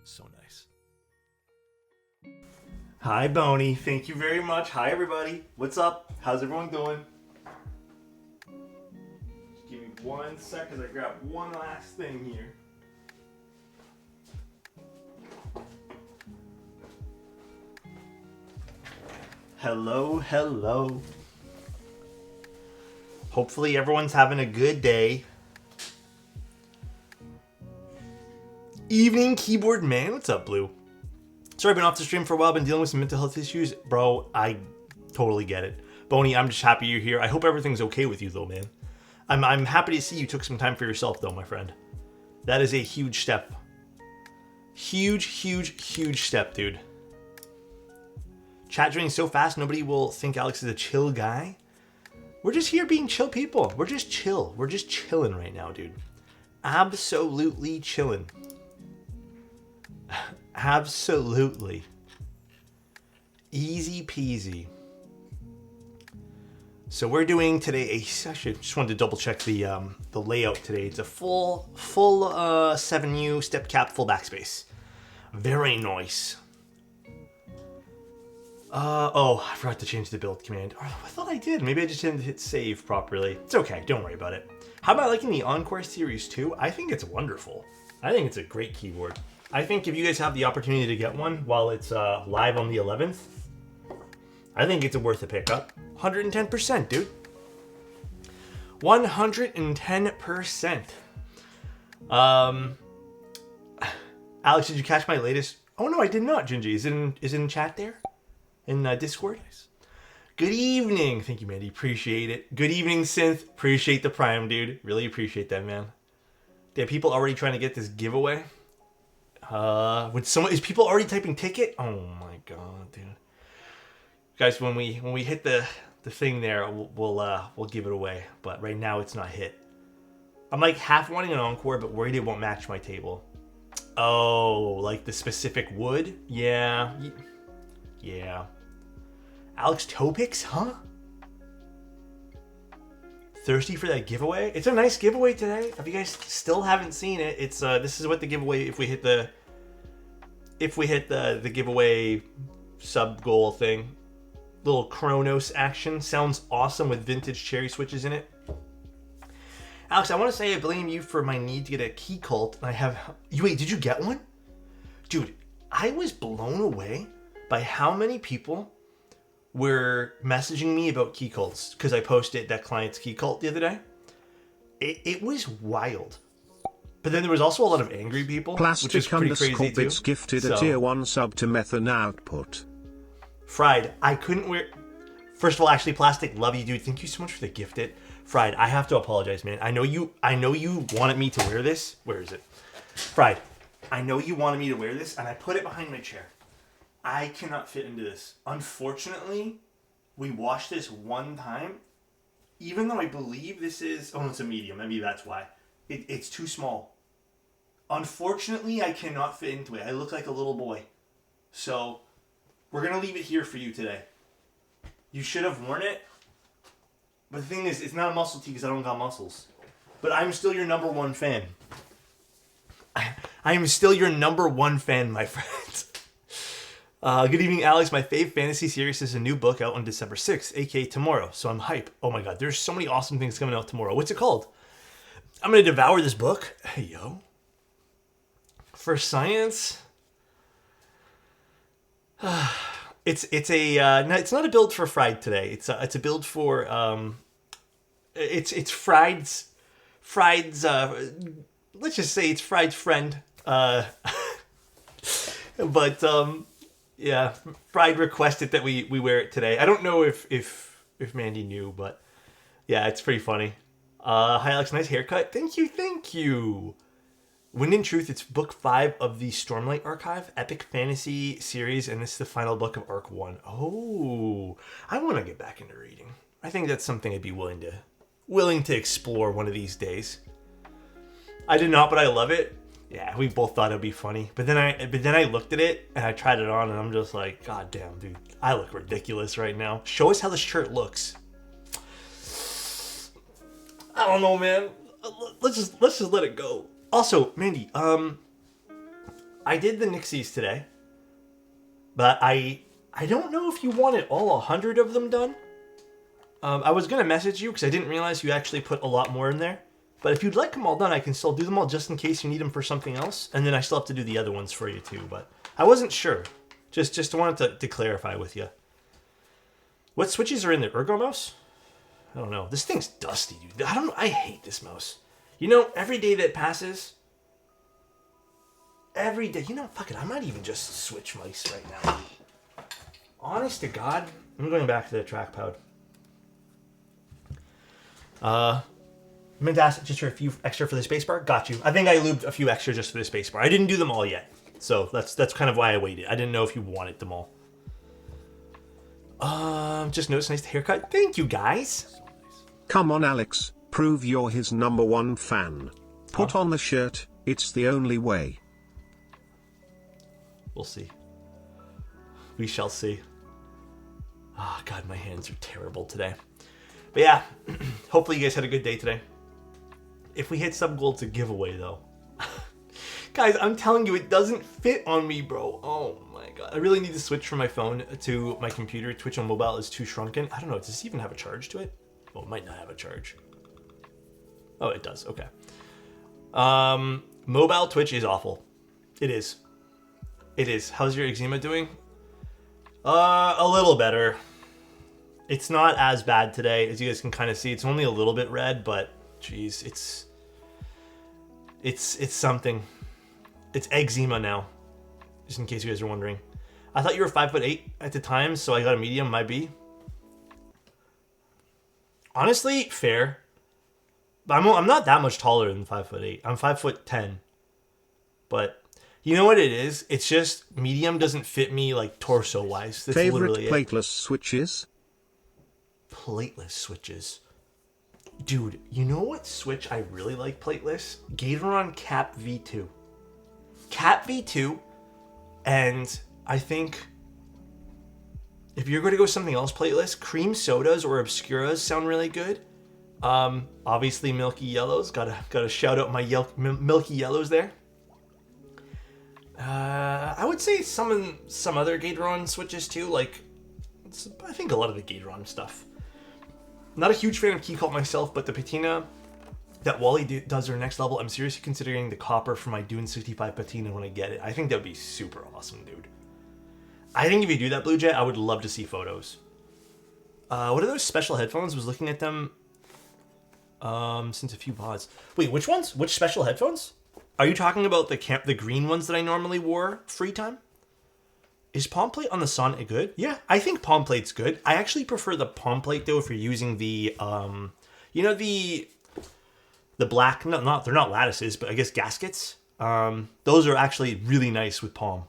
So nice. Hi, Boney. Thank you very much. Hi, everybody. What's up? How's everyone doing? Just give me 1 second. I grab one last thing here. Hello, hello. Hopefully everyone's having a good day. Evening keyboard man. What's up, Blue? Sorry, I've been off the stream for a while. Been dealing with some mental health issues. Bro, I totally get it. Boney, I'm just happy you're here. I hope everything's okay with you, though, man. I'm happy to see you took some time for yourself, though, my friend. That is a huge step. Huge step, dude. Chat joining so fast, nobody will think Alex is a chill guy. We're just here being chill people. We're just chill. We're just chilling right now, dude. Absolutely chilling. Absolutely. Easy peasy. So we're doing today I just wanted to double check the layout today. It's a full 7U step cap full backspace. Very nice. Oh, I forgot to change the build command. Oh, I thought I did. Maybe I just didn't hit save properly. It's okay. Don't worry about it. How about liking the Encore series too? I think it's wonderful. I think it's a great keyboard. I think if you guys have the opportunity to get one while it's live on the 11th, I think it's worth a pickup. 110%, dude. 110%. Alex, did you catch my latest? Oh no, I did not, Gingy. Is it in chat there? In Discord? Good evening. Thank you, Mandy. Appreciate it. Good evening, Synth. Appreciate the Prime, dude. Really appreciate that, man. There are people already trying to get this giveaway. Is people already typing ticket? Oh my god, dude. Guys, when we hit the thing there, we'll give it away. But right now it's not hit. I'm like half wanting an Encore, but worried it won't match my table. Oh, like the specific wood? Yeah. Yeah. Alex Topics, huh? Thirsty for that giveaway? It's a nice giveaway today. If you guys still haven't seen it, it's this is what the giveaway if we hit the giveaway sub goal thing. Little Chronos action. Sounds awesome with vintage cherry switches in it. Alex, I want to say I blame you for my need to get a key cult. I have wait, did you get one? Dude, I was blown away by how many people were messaging me about key cults because I posted that client's key cult the other day. It was wild. But then there was also a lot of angry people, which is pretty crazy too. Gifted a tier 1 sub to Method Output. Fried, I couldn't wear... First of all, actually, Plastic, love you, dude. Thank you so much for the gifted. Fried, I have to apologize, man. I know you wanted me to wear this. Where is it? Fried, I know you wanted me to wear this, and I put it behind my chair. I cannot fit into this. Unfortunately, we washed this one time. Even though I believe this is... Oh, it's a medium. Maybe that's why. It's too small. Unfortunately, I cannot fit into it. I look like a little boy. So, we're going to leave it here for you today. You should have worn it. But the thing is, it's not a muscle tee because I don't got muscles. But I'm still your number one fan. I am still your number one fan, my friends. Good evening, Alex. My fave fantasy series is a new book out on December 6th, aka tomorrow. So I'm hype. Oh my god, there's so many awesome things coming out tomorrow. What's it called? I'm going to devour this book. Hey, yo. For science... It's not a build for Fried today. It's a build for it's Fried's let's just say it's Fried's friend. But yeah, Fried requested that we wear it today. I don't know if Mandy knew, but yeah, it's pretty funny. Hi Alex, nice haircut. Thank you. Wind in Truth, it's book 5 of the Stormlight Archive, epic fantasy series, and this is the final book of Arc 1. Oh, I want to get back into reading. I think that's something I'd be willing to explore one of these days. I did not, but I love it. Yeah, we both thought it'd be funny. But then I looked at it and I tried it on and I'm just like, god damn, dude, I look ridiculous right now. Show us how the shirt looks. I don't know, man. Let's just let it go. Also, Mandy, I I did the Nixies today, but I don't know if you wanted all 100 of them done. I was going to message you because I didn't realize you actually put a lot more in there. But if you'd like them all done, I can still do them all just in case you need them for something else. And then I still have to do the other ones for you too. But I wasn't sure. Just wanted to clarify with you. What switches are in the Ergo mouse? I don't know. This thing's dusty, dude. I hate this mouse. You know, every day that passes... Every day... You know, fuck it. I might even just switch mice right now. Honest to God. I'm going back to the trackpad. I meant to ask just for a few extra for the spacebar. Got you. I think I lubed a few extra just for the spacebar. I didn't do them all yet. So that's kind of why I waited. I didn't know if you wanted them all. Just noticed nice haircut. Thank you, guys. Come on, Alex. Prove you're his #1 fan. Put on the shirt. It's the only way. We'll see. We shall see. Oh, God, my hands are terrible today. But yeah, hopefully you guys had a good day today. If we hit sub goal, it's a giveaway, though. Guys, I'm telling you, it doesn't fit on me, bro. Oh, my God. I really need to switch from my phone to my computer. Twitch on mobile is too shrunken. I don't know. Does this even have a charge to it? Oh, it might not have a charge. Oh, it does. Okay. Mobile Twitch is awful. It is. It is. How's your eczema doing? A little better. It's not as bad today, as you guys can kind of see. It's only a little bit red, but geez, it's something. It's eczema now, just in case you guys are wondering. I thought you were 5'8" at the time, so I got a medium. Might be. Honestly, fair. But I'm not that much taller than 5'8". I'm 5'10". But you know what it is? It's just medium doesn't fit me like torso wise. That's favorite literally plateless switches? Plateless switches. Dude, you know what switch I really like plateless? Gatoron Cap V2. Cap V2, and I think if you're going to go something else plateless, cream sodas or obscuras sound really good. Obviously Milky Yellows. Gotta shout out my Milky Yellows there. I would say some other Gatoron switches too. Like, I think a lot of the Gatoron stuff. Not a huge fan of Key Cult myself, but the patina that Wally does are next level. I'm seriously considering the copper for my Dune 65 patina when I get it. I think that would be super awesome, dude. I think if you do that, Blue Jet, I would love to see photos. What are those special headphones? I was looking at them since a few VODs. Wait, which ones? Which special headphones? Are you talking about the green ones that I normally wore free time? Is palm plate on the Sonic good? Yeah, I think palm plate's good. I actually prefer the palm plate though if you're using the you know, the black, they're not lattices, but I guess gaskets. Those are actually really nice with palm.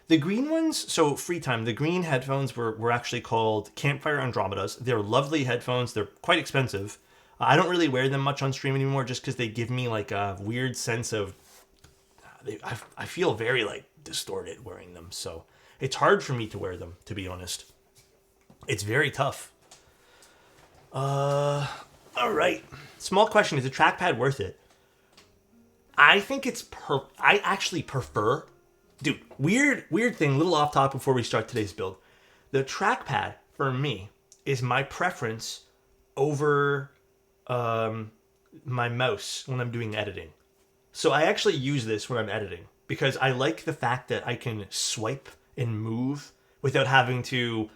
The green ones, so free time, the green headphones were actually called Campfire Andromedas. They're lovely headphones. They're quite expensive. I don't really wear them much on stream anymore just because they give me like a weird sense of, I feel very like distorted wearing them. So it's hard for me to wear them, to be honest. It's very tough. All right. Small question, is the trackpad worth it? I think I actually prefer, dude, weird thing, little off topic before we start today's build. The trackpad, for me, is my preference over my mouse when I'm doing editing. So I actually use this when I'm editing because I like the fact that I can swipe and move without having to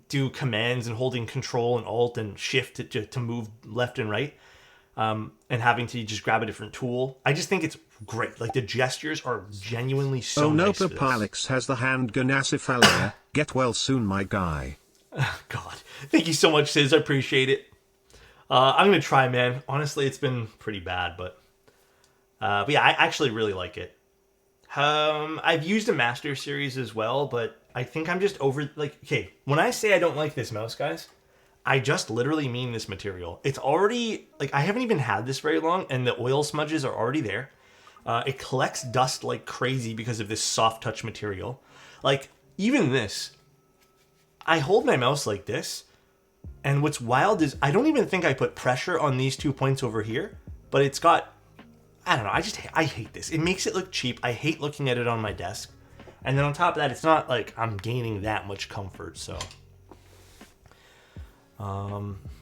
do commands and holding control and alt and shift to move left and right, and having to just grab a different tool. I just think it's great. Like the gestures are genuinely so nice. Oh no, Alex has the hand gonaciphalia. Get well soon, my guy. God, thank you so much, Sis. I appreciate it. I'm gonna try, man. Honestly, it's been pretty bad, but yeah, I actually really like it. I've used a Master Series as well, but I think I'm just over, like, okay, when I say I don't like this mouse, guys, I just literally mean this material. It's already, like, I haven't even had this very long, and the oil smudges are already there. It collects dust like crazy because of this soft touch material. Like, even this, I hold my mouse like this, and what's wild is I don't even think I put pressure on these 2 points over here, but it's got, I don't know. I hate this. It makes it look cheap. I hate looking at it on my desk. And then on top of that, it's not like I'm gaining that much comfort. So,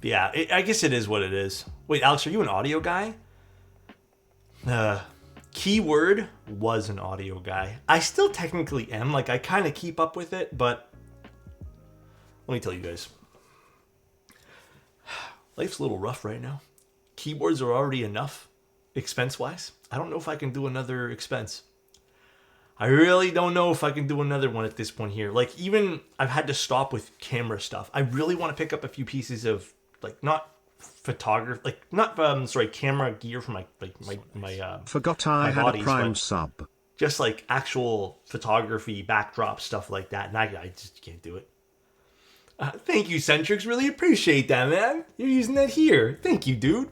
yeah, I guess it is what it is. Wait, Alex, are you an audio guy? Keyword was an audio guy. I still technically am. Like, I kind of keep up with it, but let me tell you guys. Life's a little rough right now. Keyboards are already enough, expense-wise. I don't know if I can do another expense. I really don't know if I can do another one at this point here. Like, even I've had to stop with camera stuff. I really want to pick up a few pieces of, like, not photography, like, not, camera gear for my Forgot I had bodies, a Prime but sub. just, like, actual photography, backdrop, stuff like that. And I just can't do it. Thank you, Centrix. Really appreciate that, man. You're using that here. Thank you, dude.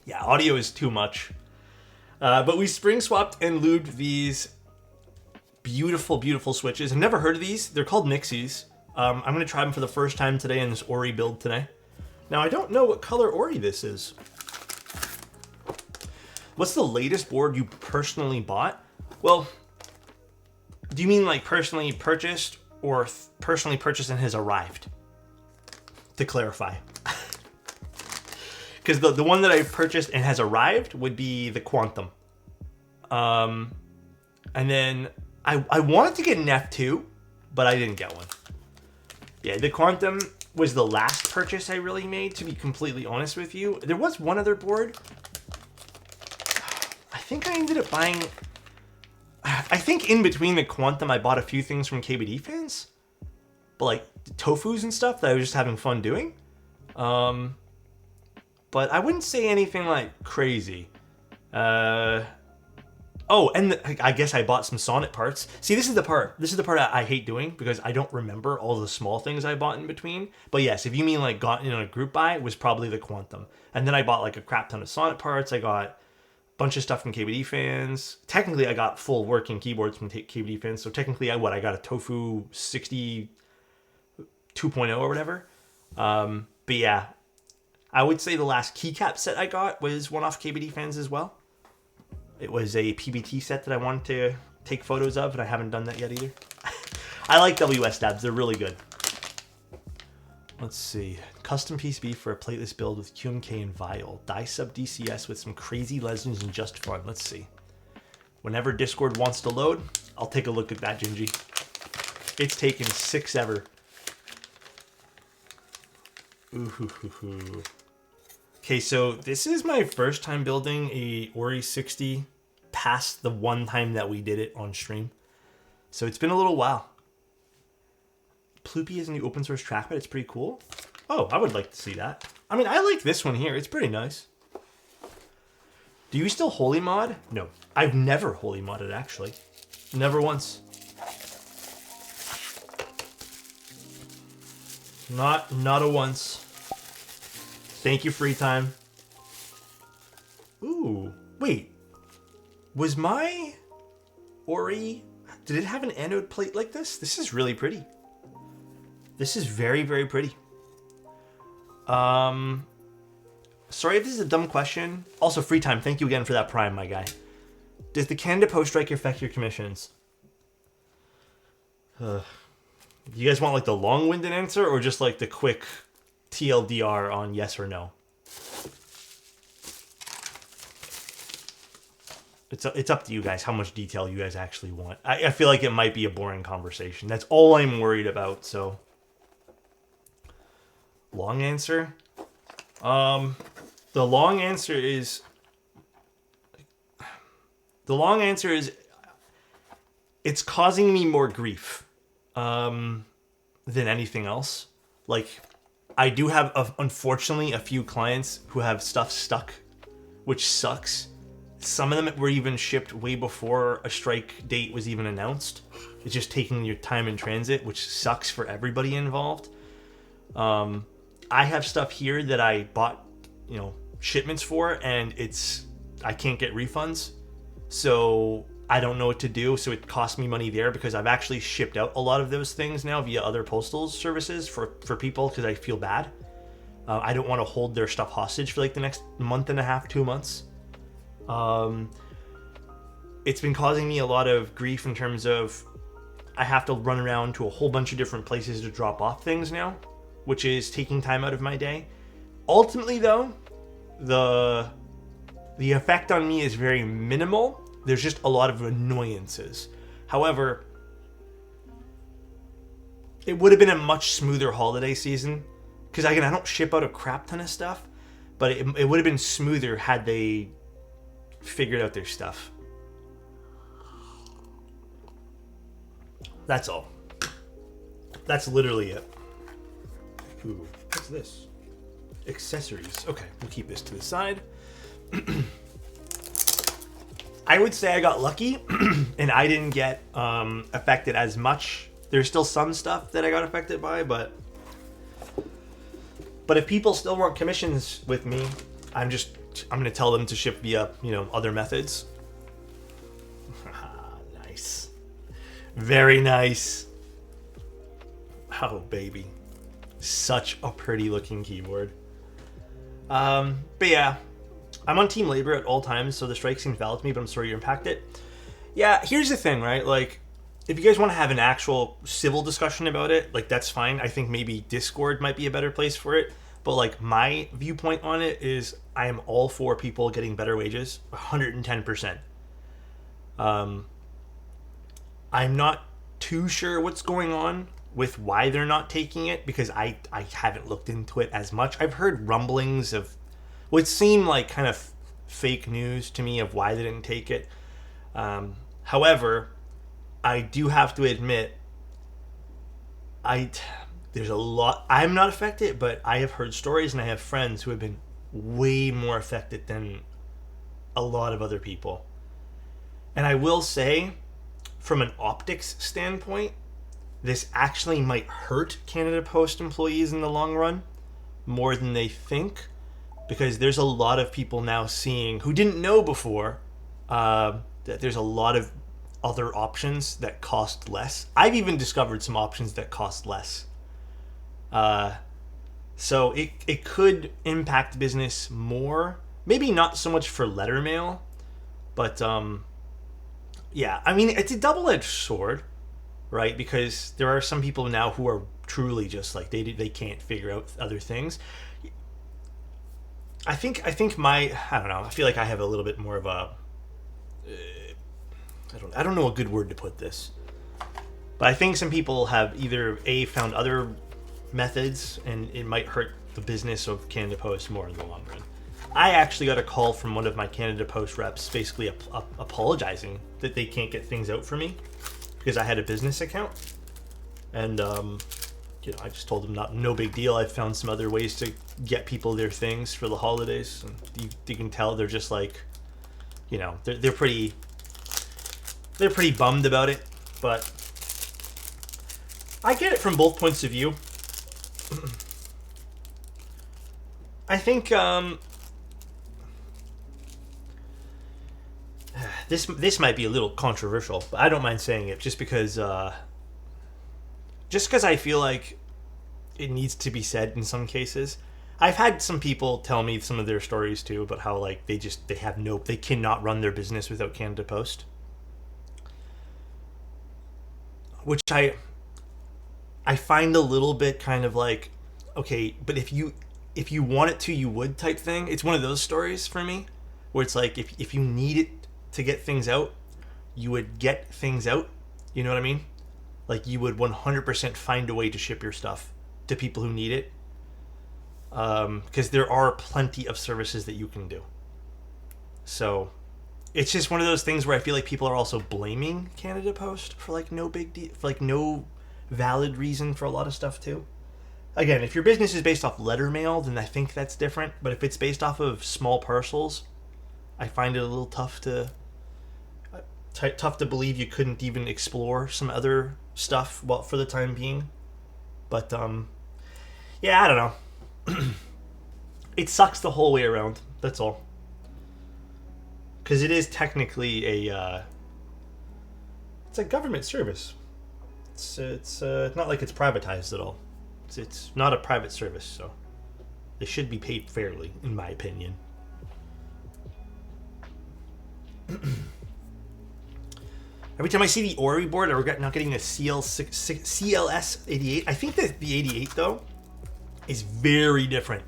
Yeah, audio is too much. But we spring swapped and lubed these beautiful, beautiful switches. I've never heard of these. They're called Nixies. I'm going to try them for the first time today in this Ori build today. Now, I don't know what color Ori this is. What's the latest board you personally bought? Well, do you mean like personally purchased or personally purchased and has arrived? To clarify. Because the one that I've purchased and has arrived would be the Quantum. And then I wanted to get an F2, but I didn't get one. Yeah, the Quantum was the last purchase I really made, to be completely honest with you. There was one other board. I think I ended up buying... I think in between the Quantum, I bought a few things from KBD fans. But like tofus and stuff that I was just having fun doing. But I wouldn't say anything like crazy. Oh, and I guess I bought some Sonnet parts. See, this is the part. This is the part I hate doing because I don't remember all the small things I bought in between. But yes, if you mean like got in a group buy, it was probably the Quantum. And then I bought like a crap ton of Sonnet parts. I got a bunch of stuff from KBD fans. Technically, I got full working keyboards from KBD fans. So technically, I got a Tofu 60 2.0 or whatever. But yeah. I would say the last keycap set I got was one off KBD fans as well. It was a PBT set that I wanted to take photos of, and I haven't done that yet either. I like WS dabs. They're really good. Let's see. Custom PCB for a plateless build with QMK and Vial. Die sub DCS with some crazy legends and just fun. Let's see. Whenever Discord wants to load, I'll take a look at that, Gingy. It's taken 6 ever. Ooh. Okay, so this is my first time building a Ori60 past the one time that we did it on stream. So it's been a little while. Ploopy is a new open source trackpad. It's pretty cool. Oh, I would like to see that. I mean, I like this one here. It's pretty nice. Do you still holy mod? No, I've never holy modded actually. Never once. Not a once. Thank you, free time. Ooh, wait. Was my Ori... Did it have an anode plate like this? This is really pretty. This is very, very pretty. Sorry if this is a dumb question. Also, free time. Thank you again for that prime, my guy. Does the Canada Post strike affect your commissions? Do you guys want like the long-winded answer or just like the quick TLDR on yes or no? It's up to you guys how much detail you guys actually want. I feel like it might be a boring conversation. That's all I'm worried about, so. Long answer? The long answer is... It's causing me more grief than anything else. Like, I do have, unfortunately, a few clients who have stuff stuck, which sucks. Some of them were even shipped way before a strike date was even announced. It's just taking your time in transit, which sucks for everybody involved. I have stuff here that I bought, shipments for, and I can't get refunds. So I don't know what to do. So it cost me money there because I've actually shipped out a lot of those things now via other postal services for people because I feel bad. I don't want to hold their stuff hostage for like the next month and a half, 2 months. It's been causing me a lot of grief in terms of I have to run around to a whole bunch of different places to drop off things now, which is taking time out of my day. Ultimately, though, the effect on me is very minimal. There's just a lot of annoyances. However, it would have been a much smoother holiday season. Because, again, I don't ship out a crap ton of stuff. But it would have been smoother had they figured out their stuff. That's all. That's literally it. Ooh, what's this? Accessories. Okay, we'll keep this to the side. I would say I got lucky and I didn't get affected as much. There's still some stuff that I got affected by, but if people still want commissions with me, I'm going to tell them to ship via, other methods. Nice. Very nice. Oh, baby. Such a pretty looking keyboard. But yeah, I'm on team labor at all times, so the strike seems valid to me, but I'm sorry you're impacted. Yeah, here's the thing, right? Like, if you guys want to have an actual civil discussion about it, like, that's fine. I think maybe Discord might be a better place for it. But, like, my viewpoint on it is I am all for people getting better wages, 110%. I'm not too sure what's going on with why they're not taking it, because I haven't looked into it as much. I've heard rumblings of what seemed like kind of fake news to me of why they didn't take it. However, I do have to admit, there's a lot. I'm not affected, but I have heard stories and I have friends who have been way more affected than a lot of other people. And I will say, from an optics standpoint, this actually might hurt Canada Post employees in the long run more than they think, because there's a lot of people now seeing who didn't know before that there's a lot of other options that cost less. I've even discovered some options that cost less. So it could impact business more. Maybe not so much for letter mail, but yeah, I mean, it's a double-edged sword, right? Because there are some people now who are truly just like they can't figure out other things. I think I don't know. I feel like I have a little bit more of a I don't know a good word to put this, but I think some people have either found other methods, and it might hurt the business of Canada Post more in the long run. I actually got a call from one of my Canada Post reps basically apologizing that they can't get things out for me because I had a business account. And, I just told them no big deal. I found some other ways to get people their things for the holidays. And you can tell they're just like, they're pretty bummed about it. But I get it from both points of view. I think this might be a little controversial, but I don't mind saying it just because I feel like it needs to be said in some cases. I've had some people tell me some of their stories too about how like they cannot run their business without Canada Post, which I find a little bit kind of like, okay, but if you want it to, you would type thing. It's one of those stories for me where it's like if you need it to get things out, you would get things out. You know what I mean? Like you would 100% find a way to ship your stuff to people who need it. Because there are plenty of services that you can do. So it's just one of those things where I feel like people are also blaming Canada Post for like no big deal, for like no valid reason for a lot of stuff too. Again, if your business is based off letter mail, then I think that's different. But if it's based off of small parcels, I find it a little tough to believe you couldn't even explore some other stuff for the time being. But yeah, I don't know. It sucks the whole way around. That's all. Because it is technically it's a government service. It's not like it's privatized at all. It's not a private service, so they should be paid fairly, in my opinion. Every time I see the Ori board, I regret not getting a CLS 88. I think that the 88, though, is very different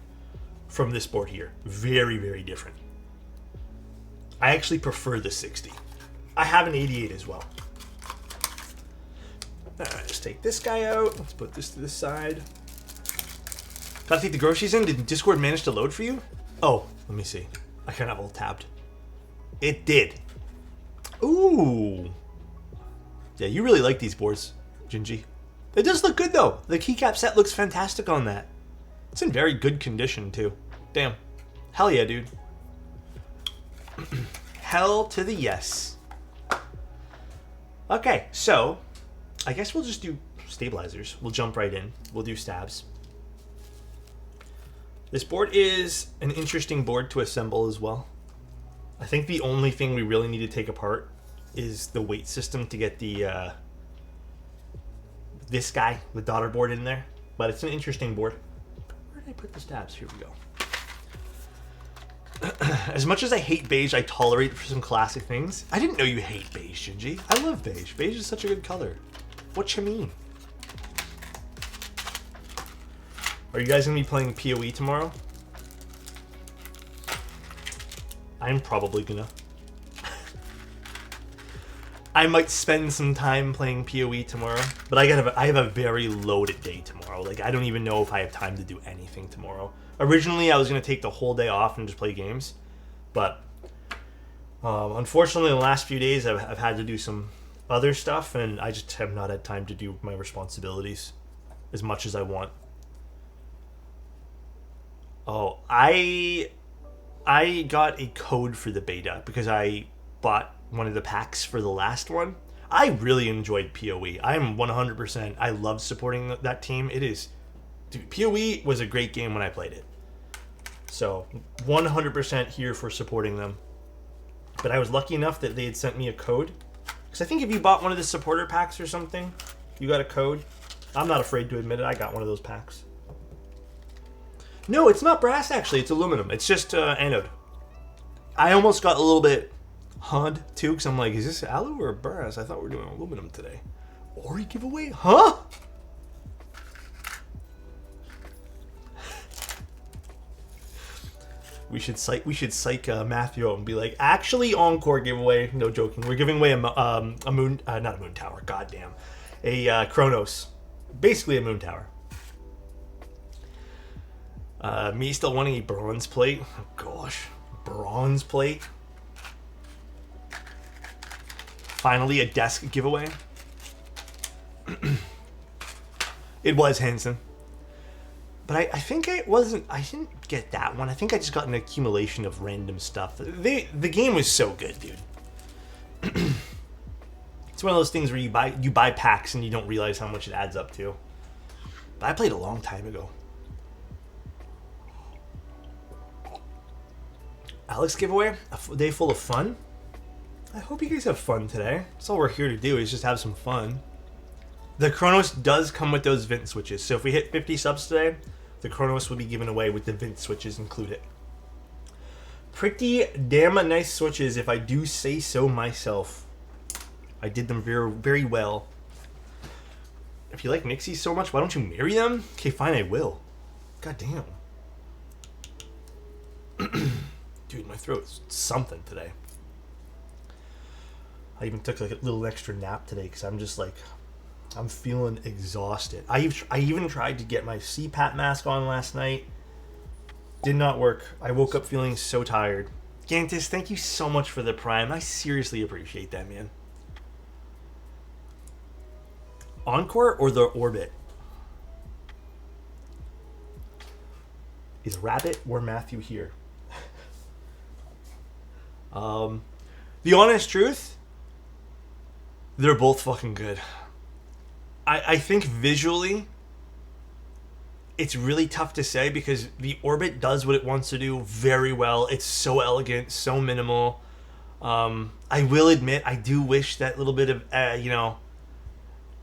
from this board here. Very, very different. I actually prefer the 60. I have an 88 as well. Let's take this guy out. Let's put this to the side. Gotta take the groceries in. Did Discord manage to load for you? Oh, let me see. I kind of have all tabbed. It did. Ooh. Yeah, you really like these boards, Gingy. It does look good, though. The keycap set looks fantastic on that. It's in very good condition, too. Damn. Hell yeah, dude. Hell to the yes. Okay, so I guess we'll just do stabilizers. We'll jump right in. We'll do stabs. This board is an interesting board to assemble as well. I think the only thing we really need to take apart is the weight system to get the this guy, the daughter board, in there. But it's an interesting board. Where did I put the stabs? Here we go. As much as I hate beige, I tolerate for some classic things. I didn't know you hate beige, Shinji. I love beige. Beige is such a good color. What you mean? Are you guys gonna be playing PoE tomorrow? I'm probably gonna. I might spend some time playing PoE tomorrow, but I have a very loaded day tomorrow. Like, I don't even know if I have time to do anything tomorrow. Originally, I was going to take the whole day off and just play games, but unfortunately, the last few days, I've had to do some other stuff, and I just have not had time to do my responsibilities as much as I want. Oh, I got a code for the beta because I bought one of the packs for the last one. I really enjoyed PoE. I'm 100%. I love supporting that team. It is, dude, PoE was a great game when I played it. So 100% here for supporting them. But I was lucky enough that they had sent me a code. Because I think if you bought one of the supporter packs or something, you got a code. I'm not afraid to admit it. I got one of those packs. No, it's not brass actually. It's aluminum. It's just anode. I almost got a little bit HUD too, because I'm like, is this alu or brass? I thought we were doing aluminum today. Ori giveaway? Huh? We should psych Matthew out and be like, actually, Encore giveaway. No joking. We're giving away a moon, not a moon tower. Goddamn, a Chronos, basically a moon tower. Me still wanting a bronze plate. Oh gosh, bronze plate. Finally, a desk giveaway. It was Hanson. But I think it wasn't. I didn't get that one. I think I just got an accumulation of random stuff. The game was so good, dude. It's one of those things where you buy packs and you don't realize how much it adds up to. But I played a long time ago. Alex giveaway, a day full of fun. I hope you guys have fun today. That's all we're here to do, is just have some fun. The Chronos does come with those vent switches. So if we hit 50 subs today, the Chronos will be given away with the vent switches included. Pretty damn nice switches, if I do say so myself. I did them very, very well. If you like Nixies so much, why don't you marry them? Okay, fine, I will. God damn. Dude, my throat's something today. I even took like a little extra nap today because I'm just like, I'm feeling exhausted. I even tried to get my CPAP mask on last night. Did not work. I woke up feeling so tired. Gantis, thank you so much for the Prime. I seriously appreciate that, man. Encore or the Orbit? Is Rabbit or Matthew here? The honest truth, they're both fucking good. I think visually, it's really tough to say because the Orbit does what it wants to do very well. It's so elegant, so minimal. I will admit, I do wish that little bit of, the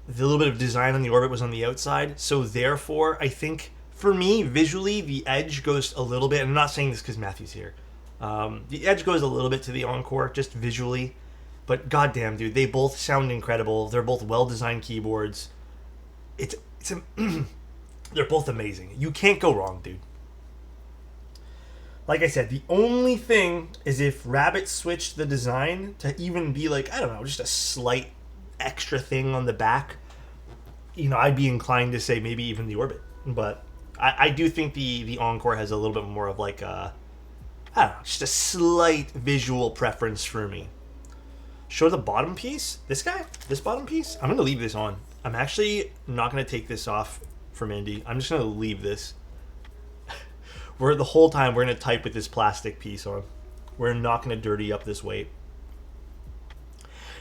little bit of design on the Orbit was on the outside. So therefore, I think, for me, visually, the edge goes a little bit, and I'm not saying this because Matthew's here. The Edge goes a little bit to the Encore, just visually. But goddamn, dude, they both sound incredible. They're both well-designed keyboards. They're both amazing. You can't go wrong, dude. Like I said, the only thing is if Rabbit switched the design to even be like, I don't know, just a slight extra thing on the back, I'd be inclined to say maybe even the Orbit. But I do think the Encore has a little bit more of like I don't know, just a slight visual preference for me. Show the bottom piece. This bottom piece. I'm going to leave this on. I'm actually not going to take this off from Andy. I'm just going to leave this. The whole time we're going to type with this plastic piece on. We're not going to dirty up this weight.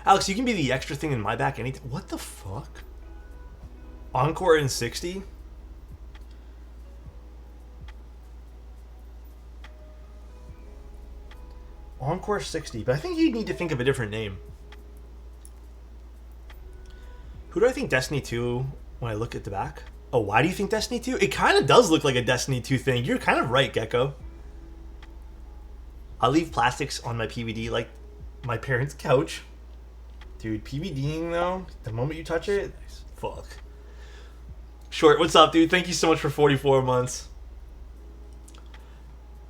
Alex, you can be the extra thing in my back anytime. What the fuck? Encore in 60? Encore 60, but I think you need to think of a different name. Who do I think Destiny 2 when I look at the back? Oh, why do you think Destiny 2? It kind of does look like a Destiny 2 thing. You're kind of right, Gecko. I'll leave plastics on my PVD like my parents' couch. Dude, PVDing though, the moment you touch it, fuck. Short, what's up, dude? Thank you so much for 44 months.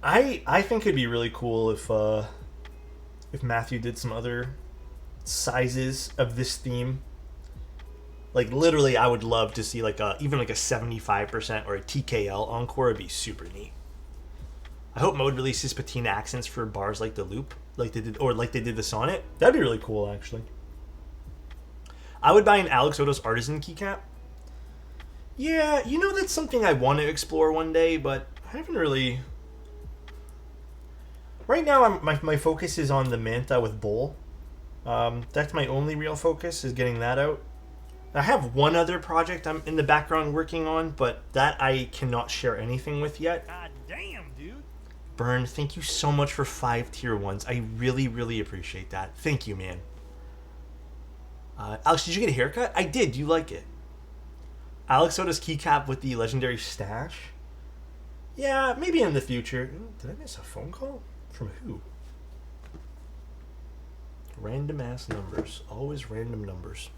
I think it'd be really cool if Matthew did some other sizes of this theme. Like literally, I would love to see even like a 75% or a TKL Encore. Would be super neat. I hope Mode releases patina accents for bars like the loop, like they did the Sonnet. That'd be really cool, actually. I would buy an Alexotos Artisan keycap. Yeah, that's something I want to explore one day, but I haven't really. Right now, my focus is on the Manta with Bowl. That's my only real focus, is getting that out. I have one other project I'm in the background working on, but that I cannot share anything with yet. God damn, dude. Burn, thank you so much for 5 tier 1s. I really, really appreciate that. Thank you, man. Alex, did you get a haircut? I did. Do you like it? Alexotos keycap with the legendary stash? Yeah, maybe in the future. Did I miss a phone call? From who? Random ass numbers. Always random numbers.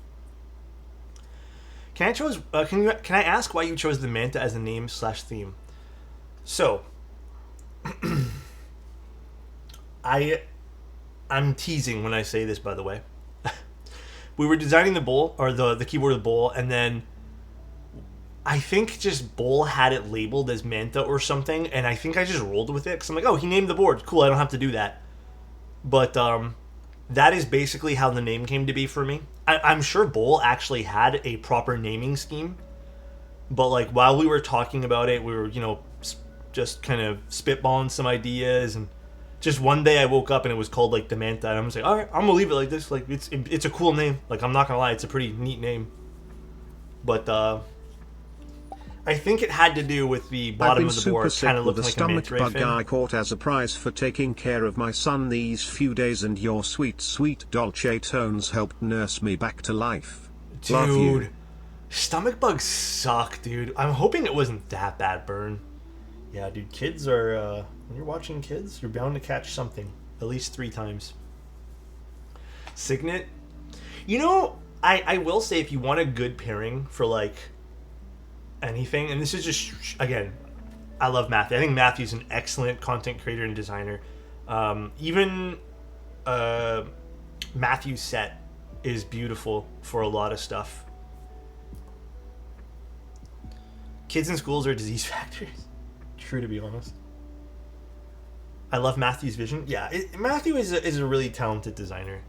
Can I ask why you chose the Manta as a name/theme? So, I'm teasing when I say this, by the way. We were designing the bowl, or the keyboard of the bowl, and then I think just Bowl had it labeled as Manta or something, and I think I just rolled with it, because I'm like, oh, he named the board. Cool, I don't have to do that. But that is basically how the name came to be for me. I'm sure Bowl actually had a proper naming scheme, but like while we were talking about it, we were, just kind of spitballing some ideas, and just one day I woke up and it was called like the Manta, and I'm just like, all right, I'm gonna leave it like this. Like it's a cool name. Like I'm not gonna lie, it's a pretty neat name. But I think it had to do with the bottom of the board kind of looking like a manta ray stomach bug fin. I caught as a prize for taking care of my son these few days, and your sweet, sweet Dolce tones helped nurse me back to life. Love you. Dude, stomach bugs suck, dude. I'm hoping it wasn't that bad, Burn. Yeah, dude, kids are, when you're watching kids, you're bound to catch something. At least 3 times. Signet? I will say if you want a good pairing for, like, anything, and this is just, again, I love Matthew. I think Matthew's an excellent content creator and designer. Even Matthew's set is beautiful for a lot of stuff. Kids in schools are disease factors. True, to be honest. I love Matthew's vision. Yeah, Matthew is a really talented designer.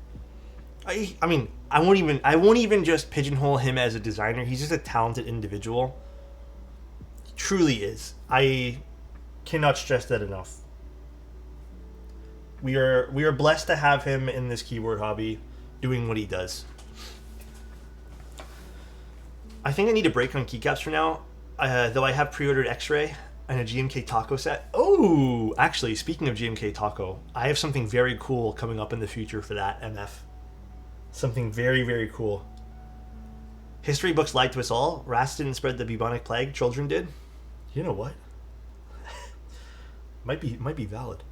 I mean, I won't even just pigeonhole him as a designer. He's just a talented individual. He truly is. I cannot stress that enough. We are blessed to have him in this keyboard hobby, doing what he does. I think I need a break on keycaps for now. Though I have pre-ordered X-Ray and a GMK Taco set. Oh, actually, speaking of GMK Taco, I have something very cool coming up in the future for that, MF. Something very, very cool. History books lied to us all. Rats didn't spread the bubonic plague. Children did. You know what? might be valid.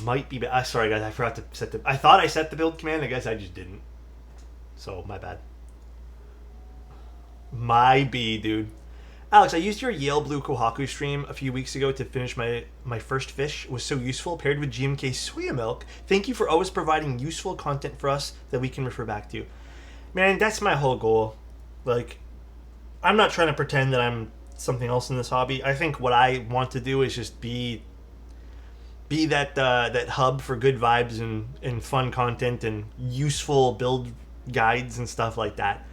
might be. Sorry guys, I forgot to set the. I thought I set the build command. I guess I just didn't. So my bad. My B, dude. Alex, I used your Yale Blue Kohaku stream a few weeks ago to finish my first fish. It was so useful, paired with GMK soya milk. Thank you for always providing useful content for us that we can refer back to. Man, that's my whole goal. Like, I'm not trying to pretend that I'm something else in this hobby. I think what I want to do is just be that hub for good vibes and fun content and useful build guides and stuff like that.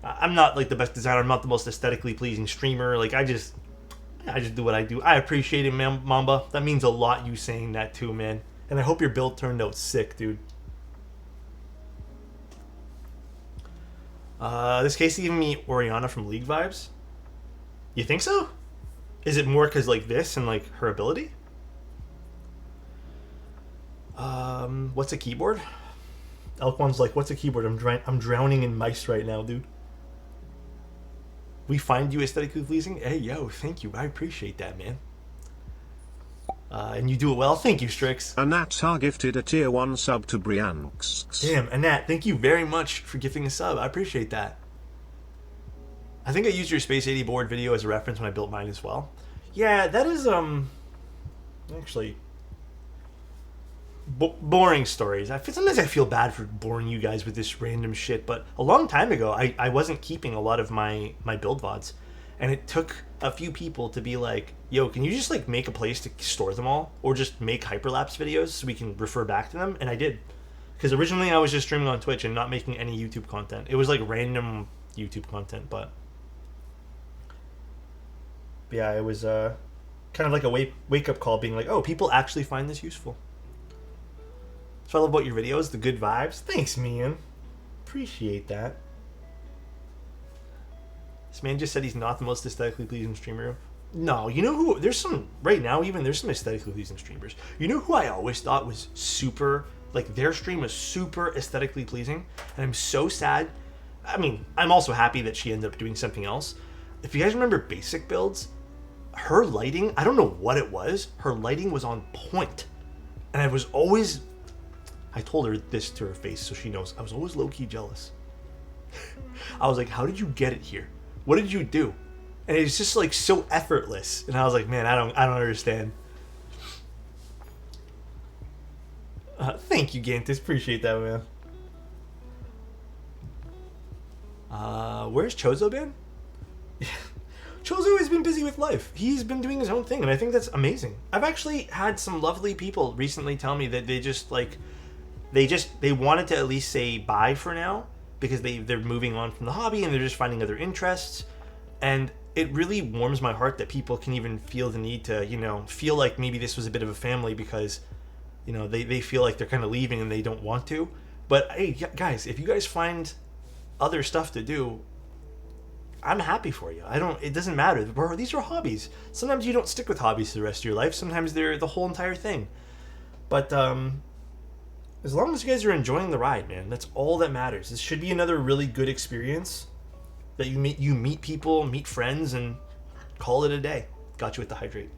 I'm not like the best designer. I'm not the most aesthetically pleasing streamer. Like I just do what I do. I appreciate it, man, Mamba. That means a lot. You saying that too, man. And I hope your build turned out sick, dude. This case giving me Oriana from League vibes. You think so? Is it more because like this and like her ability? What's a keyboard? Elk1's like, what's a keyboard? I'm drowning in mice right now, dude. We find you aesthetically pleasing? Hey, yo, thank you. I appreciate that, man. And you do it well. Thank you, Strix. Anat gifted a tier 1 sub to Brianx. Damn, Anat, thank you very much for gifting a sub. I appreciate that. I think I used your Space 80 board video as a reference when I built mine as well. Yeah, that is, actually... boring stories. Sometimes I feel bad for boring you guys with this random shit, but a long time ago, I wasn't keeping a lot of my build VODs, and it took a few people to be like, yo, can you just like make a place to store them all, or just make hyperlapse videos so we can refer back to them? And I did, because originally I was just streaming on Twitch and not making any YouTube content. It was like random YouTube content, but yeah, it was kind of like a wake-up call, being like, oh, people actually find this useful. So I love about your videos, the good vibes. Thanks, man. Appreciate that. This man just said he's not the most aesthetically pleasing streamer. No, you know who? There's some, right now even, there's some aesthetically pleasing streamers. You know who I always thought was super, like their stream was super aesthetically pleasing? And I'm so sad. I mean, I'm also happy that she ended up doing something else. If you guys remember Basic Builds, her lighting, I don't know what it was, her lighting was on point. And I was always... I told her this to her face so she knows. I was always low-key jealous. I was like, how did you get it here? What did you do? And it's just like so effortless. And I was like, man, I don't understand. Thank you, Gantus. Appreciate that, man. Where's Chozo been? Chozo has been busy with life. He's been doing his own thing, and I think that's amazing. I've actually had some lovely people recently tell me that they just like... They wanted to at least say bye for now because they're moving on from the hobby and they're just finding other interests. And it really warms my heart that people can even feel the need to, you know, feel like maybe this was a bit of a family because, you know, they feel like they're kind of leaving and they don't want to. But hey, guys, if you guys find other stuff to do, I'm happy for you. It doesn't matter. These are hobbies. Sometimes you don't stick with hobbies for the rest of your life. Sometimes they're the whole entire thing. But, as long as you guys are enjoying the ride, man, that's all that matters. This should be another really good experience that you meet people, meet friends, and call it a day. Got you with the hydrate.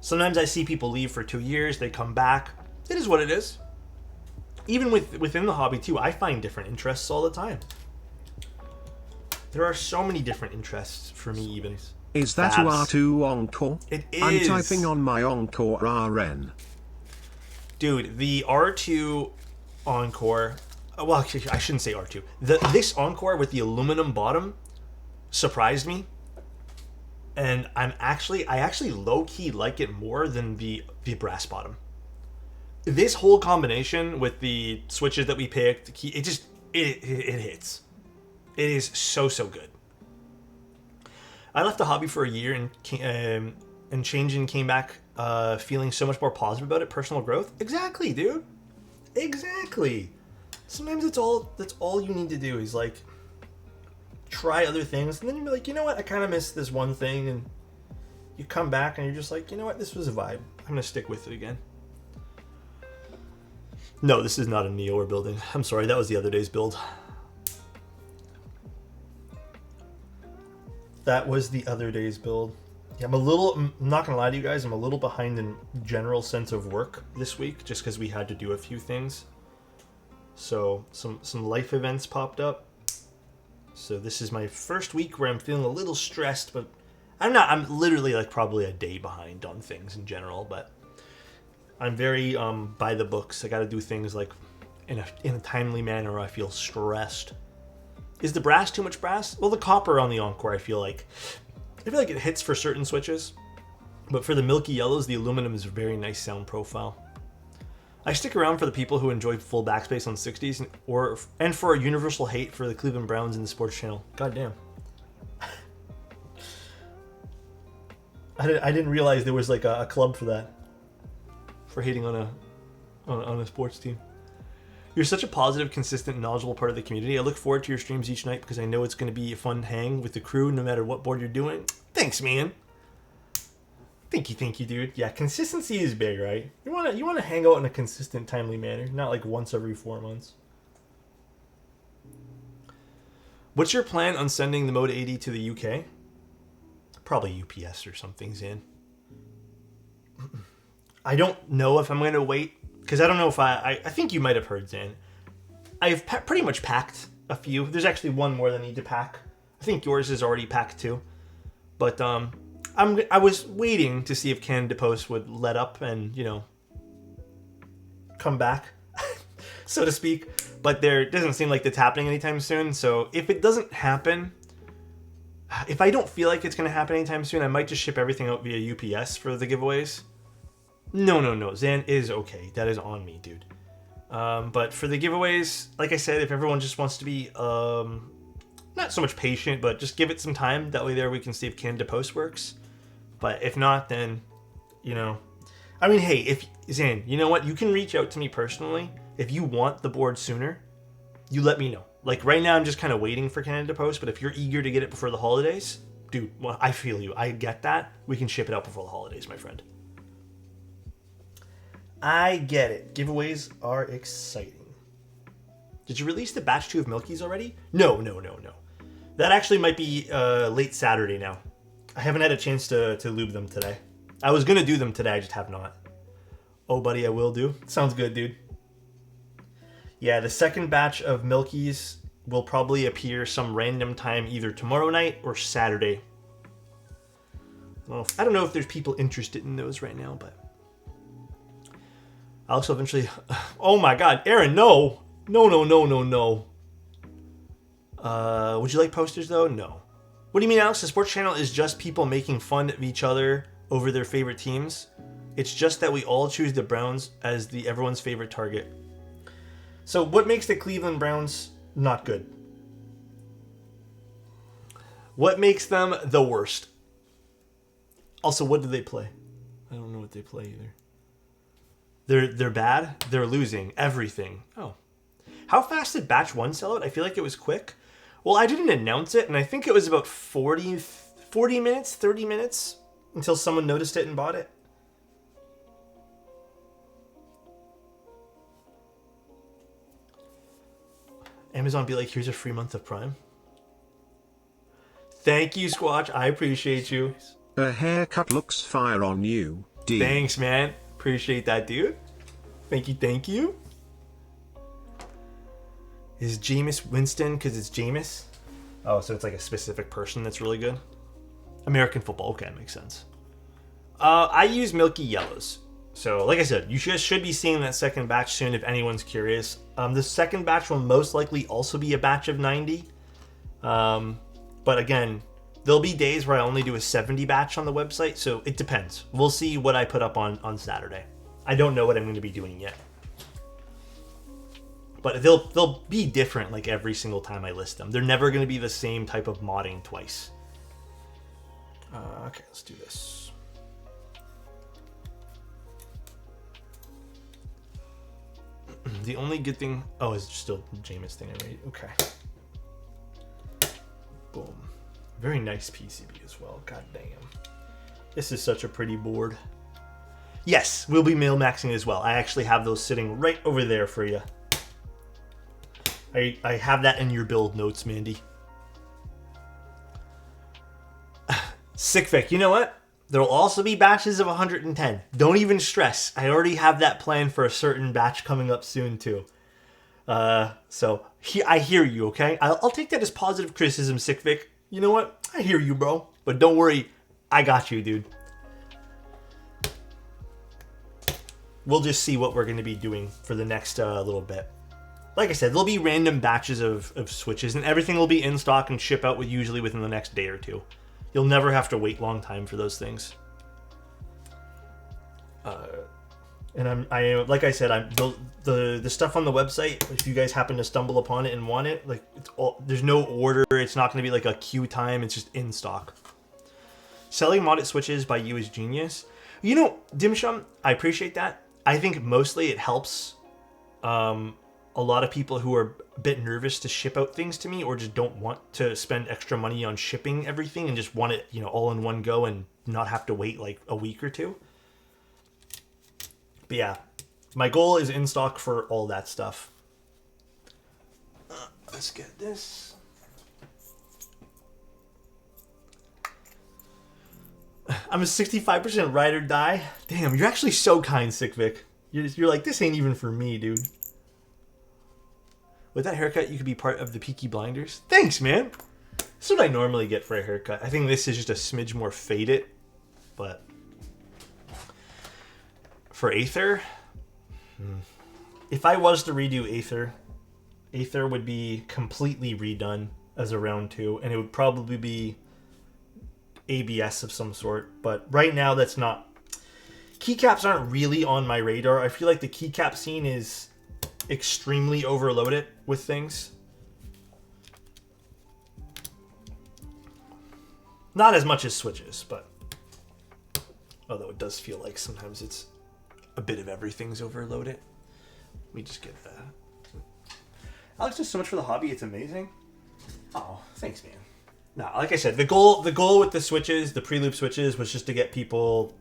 Sometimes I see people leave for 2 years, they come back. It is what it is. Even within the hobby too, I find different interests all the time. There are so many different interests for me even. Is that R2 Encore? It is. I'm typing on my Encore RN. Dude, the R2 Encore... Well, actually, I shouldn't say R2. This Encore with the aluminum bottom surprised me. And I actually low-key like it more than the brass bottom. This whole combination with the switches that we picked, it hits. It is so good. I left the hobby for a year and changed and came back feeling so much more positive about it. Personal growth. Exactly, dude. Exactly. Sometimes that's all you need to do is like try other things, and then you're like, you know what, I kind of missed this one thing, and you come back and you're just like, you know what, this was a vibe. I'm gonna stick with it again. No, this is not a Neo we're building. I'm sorry, that was the other day's build. That was the other day's build. Yeah, I'm not gonna lie to you guys, I'm a little behind in general sense of work this week, just because we had to do a few things. So some life events popped up. So this is my first week where I'm feeling a little stressed, but I'm literally like probably a day behind on things in general, but I'm very by the books. I gotta do things like in a timely manner or I feel stressed. Is the brass too much brass? Well, the copper on the Encore, I feel like it hits for certain switches, but for the milky yellows, the aluminum is a very nice sound profile. I stick around for the people who enjoy full backspace on 60s and for a universal hate for the Cleveland Browns in the sports channel. God damn. I didn't realize there was like a club for that. For hating on a sports team. You're such a positive, consistent, knowledgeable part of the community. I look forward to your streams each night because I know it's going to be a fun hang with the crew no matter what board you're doing. Thanks, man. Thank you, dude. Yeah, consistency is big, right? You wanna hang out in a consistent, timely manner, not like once every 4 months. What's your plan on sending the Mode 80 to the UK? Probably UPS or something, Zan. I don't know if I'm going to wait, because I don't know if I think you might have heard, Zan. I've pretty much packed a few. There's actually one more that I need to pack. I think yours is already packed too. But I was waiting to see if Canada Post would let up and, come back, so to speak. But there doesn't seem like that's happening anytime soon. So if it doesn't happen, if I don't feel like it's going to happen anytime soon, I might just ship everything out via UPS for the giveaways. No. Zan is okay. That is on me, dude. But for the giveaways, like I said, if everyone just wants to be not so much patient, but just give it some time. That way there we can see if Canada Post works. But if not, then, I mean, hey, if Zan, you know what? You can reach out to me personally. If you want the board sooner, you let me know. Like right now, I'm just kind of waiting for Canada Post, but if you're eager to get it before the holidays, dude, well, I feel you. I get that. We can ship it out before the holidays, my friend. I get it. Giveaways are exciting. Did you release the batch 2 of Milkies already? No. That actually might be late Saturday now. I haven't had a chance to lube them today. I was going to do them today, I just have not. Oh, buddy, I will do. Sounds good, dude. Yeah, the second batch of Milkies will probably appear some random time either tomorrow night or Saturday. I don't know if there's people interested in those right now, but I'll also eventually... Oh my god, Aaron, no! No. Would you like posters, though? No. What do you mean, Alex? The sports channel is just people making fun of each other over their favorite teams. It's just that we all choose the Browns as everyone's favorite target. So what makes the Cleveland Browns not good? What makes them the worst? Also, what do they play? I don't know what they play either. They're bad. They're losing everything. Oh. How fast did batch 1 sell out? I feel like it was quick. Well, I didn't announce it, and I think it was about 40 minutes, 30 minutes until someone noticed it and bought it. Amazon be like, here's a free month of Prime. Thank you, Squatch. I appreciate you. A haircut looks fire on you, dude. Thanks, man. Appreciate that, dude. Thank you. Is Jameis Winston because it's Jameis? Oh, so it's like a specific person that's really good? American football. Okay, that makes sense. I use Milky Yellows. So, like I said, you should be seeing that second batch soon if anyone's curious. The second batch will most likely also be a batch of 90. But again, there'll be days where I only do a 70 batch on the website, so it depends. We'll see what I put up on Saturday. I don't know what I'm going to be doing yet. But they'll be different like every single time I list them. They're never going to be the same type of modding twice. Okay, let's do this. The only good thing... Oh, it's still Jameis thing I made. Okay. Boom. Very nice PCB as well. God damn. This is such a pretty board. Yes, we'll be mail maxing as well. I actually have those sitting right over there for you. I have that in your build notes, Mandy. Sick Vic, you know what? There'll also be batches of 110. Don't even stress. I already have that plan for a certain batch coming up soon too. So I hear you, okay? I'll take that as positive criticism, Sick Vic. You know what? I hear you, bro. But don't worry, I got you, dude. We'll just see what we're going to be doing for the next little bit. Like I said, there'll be random batches of switches, and everything will be in stock and ship out usually within the next day or two. You'll never have to wait long time for those things. And like I said, the stuff on the website. If you guys happen to stumble upon it and want it, like there's no order. It's not going to be like a queue time. It's just in stock. Selling modded switches by you is genius. You know, Dimshum, I appreciate that. I think mostly it helps a lot of people who are a bit nervous to ship out things to me or just don't want to spend extra money on shipping everything and just want it, you know, all in one go and not have to wait like a week or two. But yeah, my goal is in stock for all that stuff. Let's get this. I'm a 65% ride or die. Damn, you're actually so kind, Sick Vic. You're like, this ain't even for me, dude. With that haircut, you could be part of the Peaky Blinders. Thanks, man. That's what I normally get for a haircut. I think this is just a smidge more faded. But for Aether, if I was to redo Aether would be completely redone as a round 2. And it would probably be ABS of some sort. But right now, that's not... Keycaps aren't really on my radar. I feel like the keycap scene is extremely overloaded with things. Not as much as switches, but although it does feel like sometimes it's a bit of everything's overloaded. We just get that. Alex does so much for the hobby, it's amazing. Oh, thanks, man. No, like I said, the goal with the switches, the pre-loop switches, was just to get people.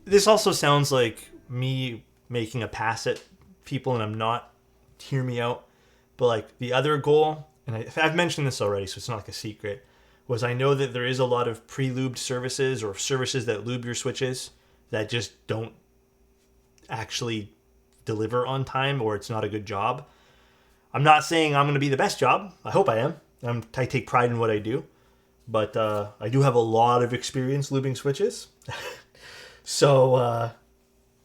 This also sounds like me making a pass at people, and I'm not. Hear me out. But like the other goal, and I've mentioned this already, so it's not like a secret, was I know that there is a lot of pre-lubed services or services that lube your switches that just don't actually deliver on time, or it's not a good job. I'm not saying I'm going to be the best job. I hope I am. I take pride in what I do. But I do have a lot of experience lubing switches. So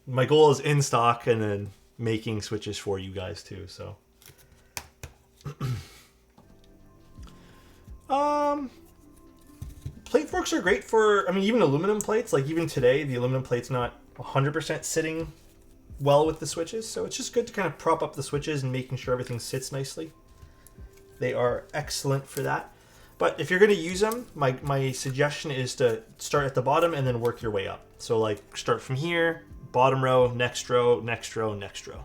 my goal is in stock and then making switches for you guys too. So plate forks are great for, I mean, even aluminum plates. Like even today, the aluminum plate's not 100% sitting well with the switches, so it's just good to kind of prop up the switches and making sure everything sits nicely. They are excellent for that. But if you're going to use them, my suggestion is to start at the bottom and then work your way up. So like start from here, bottom row, next row, next row, next row.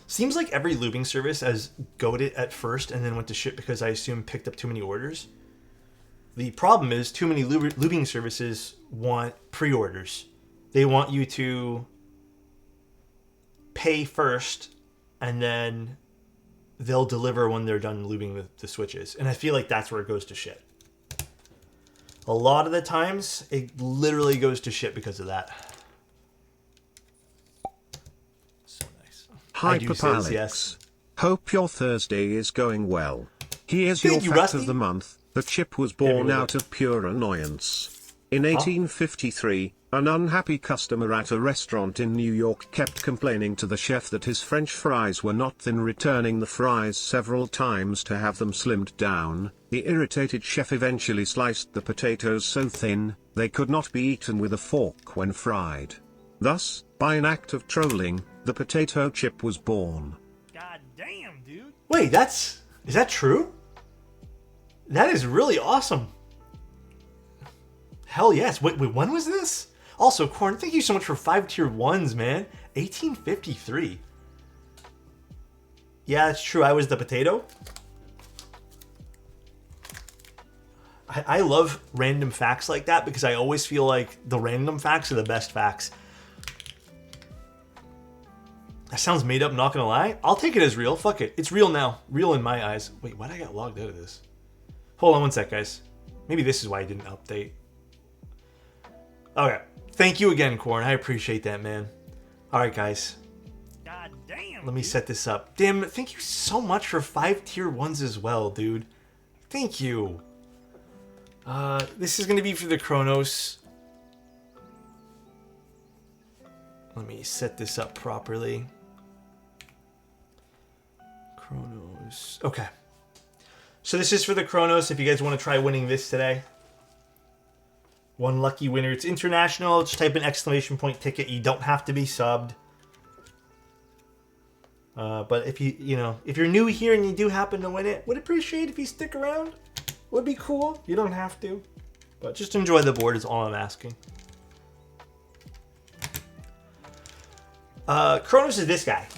Seems like every lubing service has goated at first and then went to shit because I assume picked up too many orders. The problem is too many lubing services want pre-orders. They want you to pay first and then they'll deliver when they're done lubing the switches. And I feel like that's where it goes to shit. A lot of the times, it literally goes to shit because of that. So nice. Hi, Papa Alex. Yes. Hope your Thursday is going well. Here's your fact Rusty. of the month. The chip was born out of pure annoyance. In 1853, an unhappy customer at a restaurant in New York kept complaining to the chef that his French fries were not thin, returning the fries several times to have them slimmed down. The irritated chef eventually sliced the potatoes so thin, they could not be eaten with a fork when fried. Thus, by an act of trolling, the potato chip was born. God damn, dude. Wait, is that true? That is really awesome. Hell yes. Wait, when was this? Also, Corn, thank you so much for 5 tier 1s, man. 1853. Yeah, that's true. I was the potato. I love random facts like that because I always feel like the random facts are the best facts. That sounds made up, not gonna lie. I'll take it as real. Fuck it. It's real now. Real in my eyes. Wait, why'd I get logged out of this? Hold on one sec, guys. Maybe this is why I didn't update. Okay. Thank you again, Corn. I appreciate that, man. Alright, guys. God damn. Let me set this up. Dim, thank you so much for 5 tier 1s as well, dude. Thank you. This is gonna be for the Chronos. Let me set this up properly. Chronos. Okay. So this is for the Chronos if you guys want to try winning this today. One lucky winner. It's international. Just type in exclamation point ticket. You don't have to be subbed. But if if you're new here and you do happen to win it, would appreciate if you stick around. Would be cool. You don't have to. But just enjoy the board is all I'm asking. Chronos is this guy.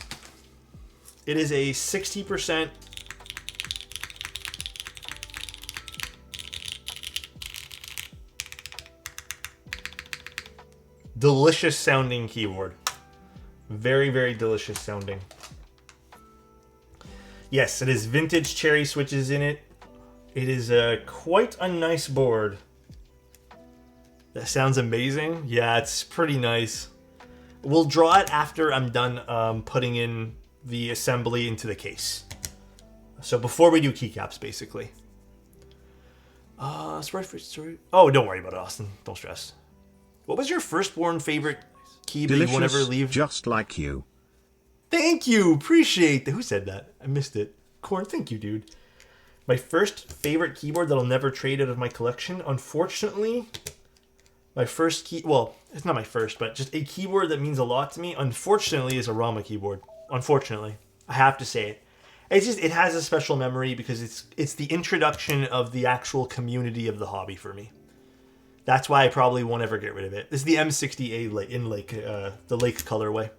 It is a 60% delicious sounding keyboard. Very, very delicious sounding. Yes, it is vintage cherry switches in it. It is quite a nice board. That sounds amazing. Yeah, it's pretty nice. We'll draw it after I'm done putting in the assembly into the case. So before we do keycaps, basically. Oh, don't worry about it, Austin. Don't stress. What was your firstborn favorite key that you won't ever leave? Just like you. Thank you. Appreciate that. Who said that? I missed it. Corn, thank you, dude. My first favorite keyboard that I'll never trade out of my collection. Unfortunately, my first key... Well, it's not my first, but just a keyboard that means a lot to me, unfortunately, is a Rama keyboard. Unfortunately. I have to say it. It has a special memory because it's the introduction of the actual community of the hobby for me. That's why I probably won't ever get rid of it. This is the M60A in the Lake colorway.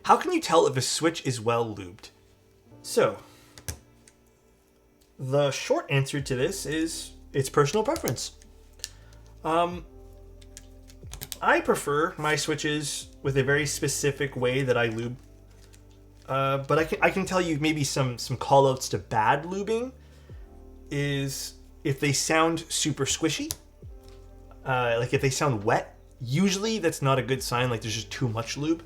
How can you tell if a switch is well lubed? So, the short answer to this is it's personal preference. I prefer my switches with a very specific way that I lube. But I can tell you maybe some call-outs to bad lubing is if they sound super squishy. Like if they sound wet, usually that's not a good sign, like there's just too much lube.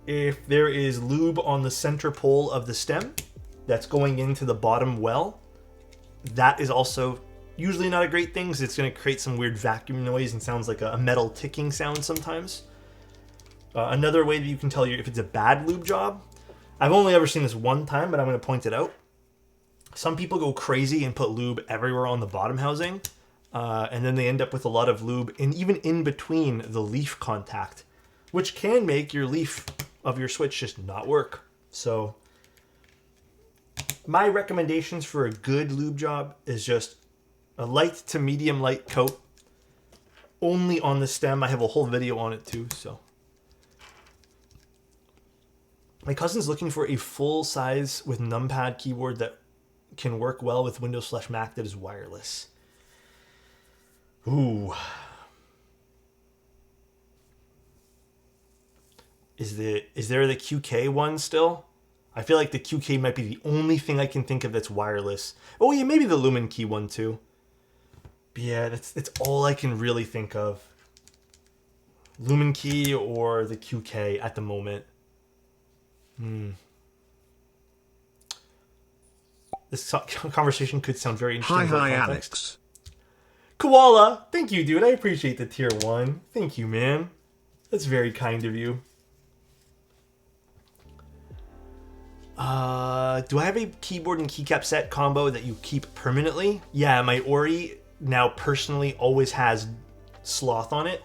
If there is lube on the center pole of the stem that's going into the bottom well, that is also usually not a great thing because it's going to create some weird vacuum noise and sounds like a metal ticking sound sometimes. Another way that you can tell if it's a bad lube job, I've only ever seen this one time, but I'm going to point it out. Some people go crazy and put lube everywhere on the bottom housing, and then they end up with a lot of lube and even in between the leaf contact, which can make your leaf of your switch just not work. So my recommendations for a good lube job is just a light to medium light coat only on the stem. I have a whole video on it too. So my cousin's looking for a full size with numpad keyboard that can work well with Windows/Mac that is wireless. Ooh. Is there the QK one still? I feel like the QK might be the only thing I can think of that's wireless. Oh yeah, maybe the Lumen Key one too. But yeah, that's all I can really think of. Lumen Key or the QK at the moment. This conversation could sound very interesting. Hi, Alex. Koala, thank you, dude. I appreciate the tier 1. Thank you, man. That's very kind of you. Do I have a keyboard and keycap set combo that you keep permanently? Yeah, my Ori now personally always has sloth on it.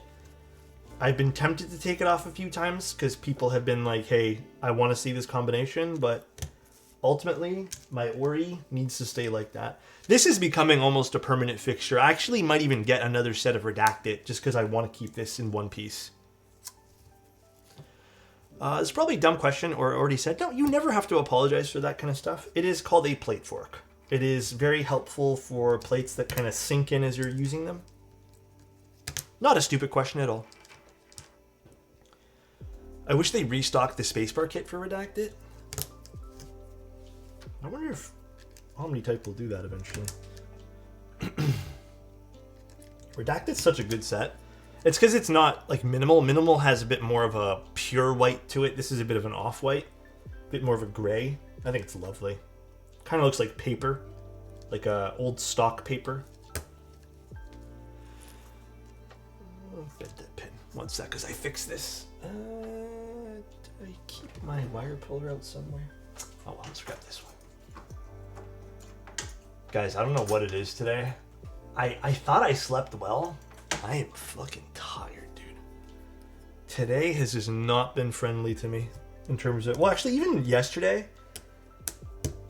I've been tempted to take it off a few times because people have been like, hey, I want to see this combination, but ultimately my Ori needs to stay like that. This is becoming almost a permanent fixture. I actually might even get another set of Redacted just because I want to keep this in one piece. It's probably a dumb question or already said. No, you never have to apologize for that kind of stuff. It is called a plate fork. It is very helpful for plates that kind of sink in as you're using them. Not a stupid question at all. I wish they restocked the spacebar kit for Redacted. I wonder if Omnitype will do that eventually. Redacted's such a good set. It's because it's not like Minimal. Minimal has a bit more of a pure white to it. This is a bit of an off-white. A bit more of a gray. I think it's lovely. Kind of looks like paper. Like a old stock paper. Oh, bend that pin. One sec, because I fix this. Did I keep my wire puller out somewhere? Oh, well, let's grab this one. Guys, I don't know what it is today. I thought I slept well. I am fucking tired, dude. Today has just not been friendly to me in terms of, well, actually, even yesterday,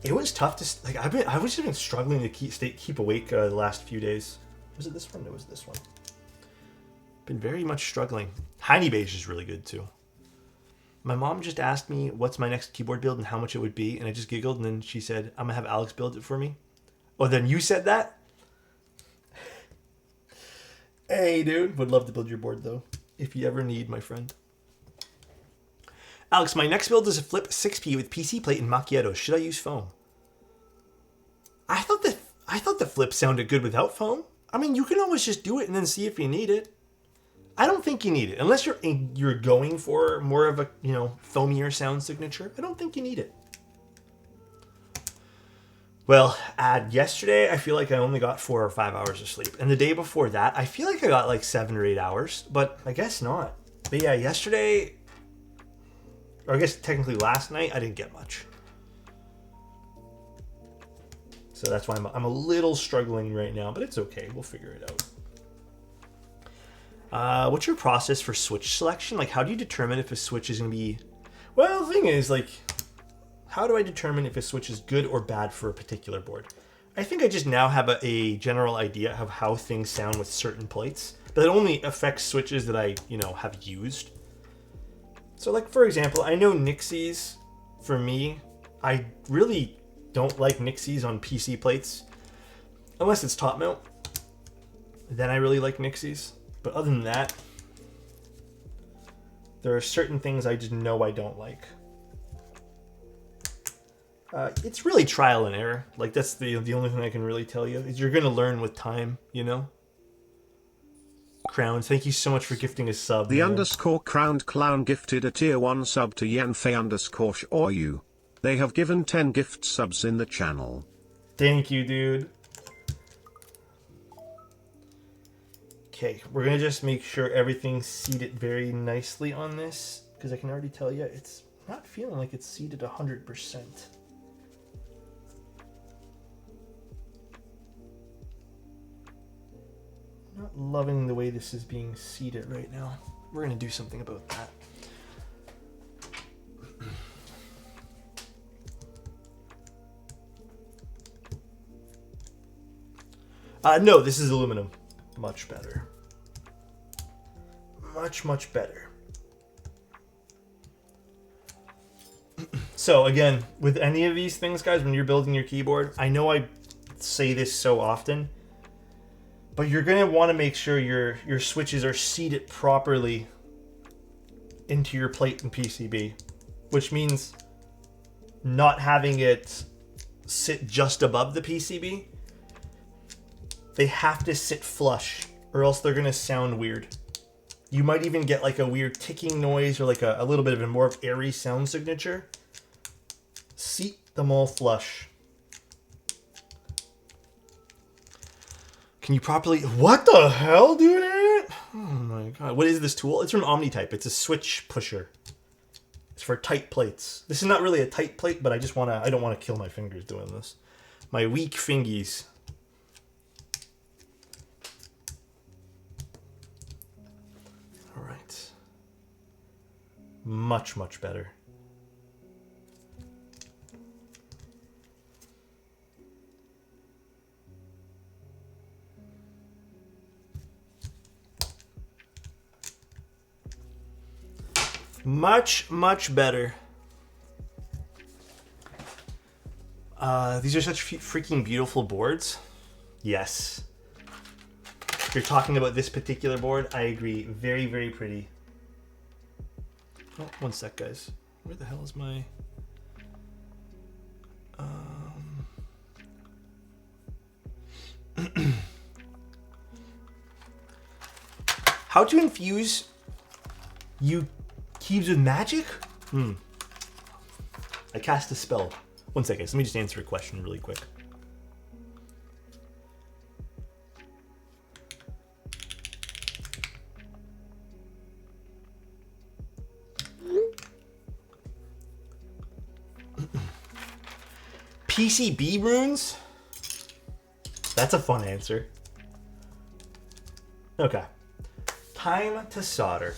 it was tough to like. I was just been struggling to keep awake the last few days. Was it this one? It was this one. Been very much struggling. Heiny Beige is really good too. My mom just asked me what's my next keyboard build and how much it would be, and I just giggled, and then she said, "I'm gonna have Alex build it for me." Oh, then you said that? Hey, dude. Would love to build your board, though, if you ever need, my friend. Alex, my next build is a Flip 6P with PC plate and macchiato. Should I use foam? I thought the Flip sounded good without foam. I mean, you can always just do it and then see if you need it. I don't think you need it. Unless you're going for more of a, foamier sound signature. I don't think you need it. Well, yesterday, I feel like I only got 4 or 5 hours of sleep. And the day before that, I feel like I got like 7 or 8 hours. But I guess not. But yeah, yesterday, or I guess technically last night, I didn't get much. So that's why I'm a little struggling right now. But it's okay. We'll figure it out. What's your process for switch selection? Like, how do you determine if a switch is going to be... Well, the thing is, like... How do I determine if a switch is good or bad for a particular board? I think I just now have a general idea of how things sound with certain plates, but it only affects switches that I, have used. So like, for example, I know Nixies, for me, I really don't like Nixies on PC plates, unless it's top mount. Then I really like Nixies. But other than that, there are certain things I just know I don't like. It's really trial and error. Like, that's the only thing I can really tell you. Is you're going to learn with time, Crowns, thank you so much for gifting a sub. The man. _crowned clown gifted a tier 1 sub to Yanfei_Shoyu. They have given 10 gift subs in the channel. Thank you, dude. Okay, we're going to just make sure everything's seated very nicely on this, because I can already tell you it's not feeling like it's seated 100%. Not loving the way this is being seated right now. We're going to do something about that. No, this is aluminum. Much better. Much, much better. So again, with any of these things, guys, when you're building your keyboard, I know I say this so often, but you're going to want to make sure your switches are seated properly into your plate and PCB, which means not having it sit just above the PCB. They have to sit flush, or else they're going to sound weird. You might even get like a weird ticking noise, or like a little bit of a more airy sound signature. Seat them all flush. Can you properly... What the hell, dude? Oh my god. What is this tool? It's from Omnitype. It's a switch pusher. It's for tight plates. This is not really a tight plate, but I don't want to kill my fingers doing this. My weak fingies. All right. Much, much better. Much, much better. These are such freaking beautiful boards. Yes. If you're talking about this particular board, I agree. Very, very pretty. Oh, one sec, guys. Where the hell is my... How to infuse you keys with magic? I cast a spell. One second, let me just answer a question really quick. PCB runes? That's a fun answer. Okay. Time to solder.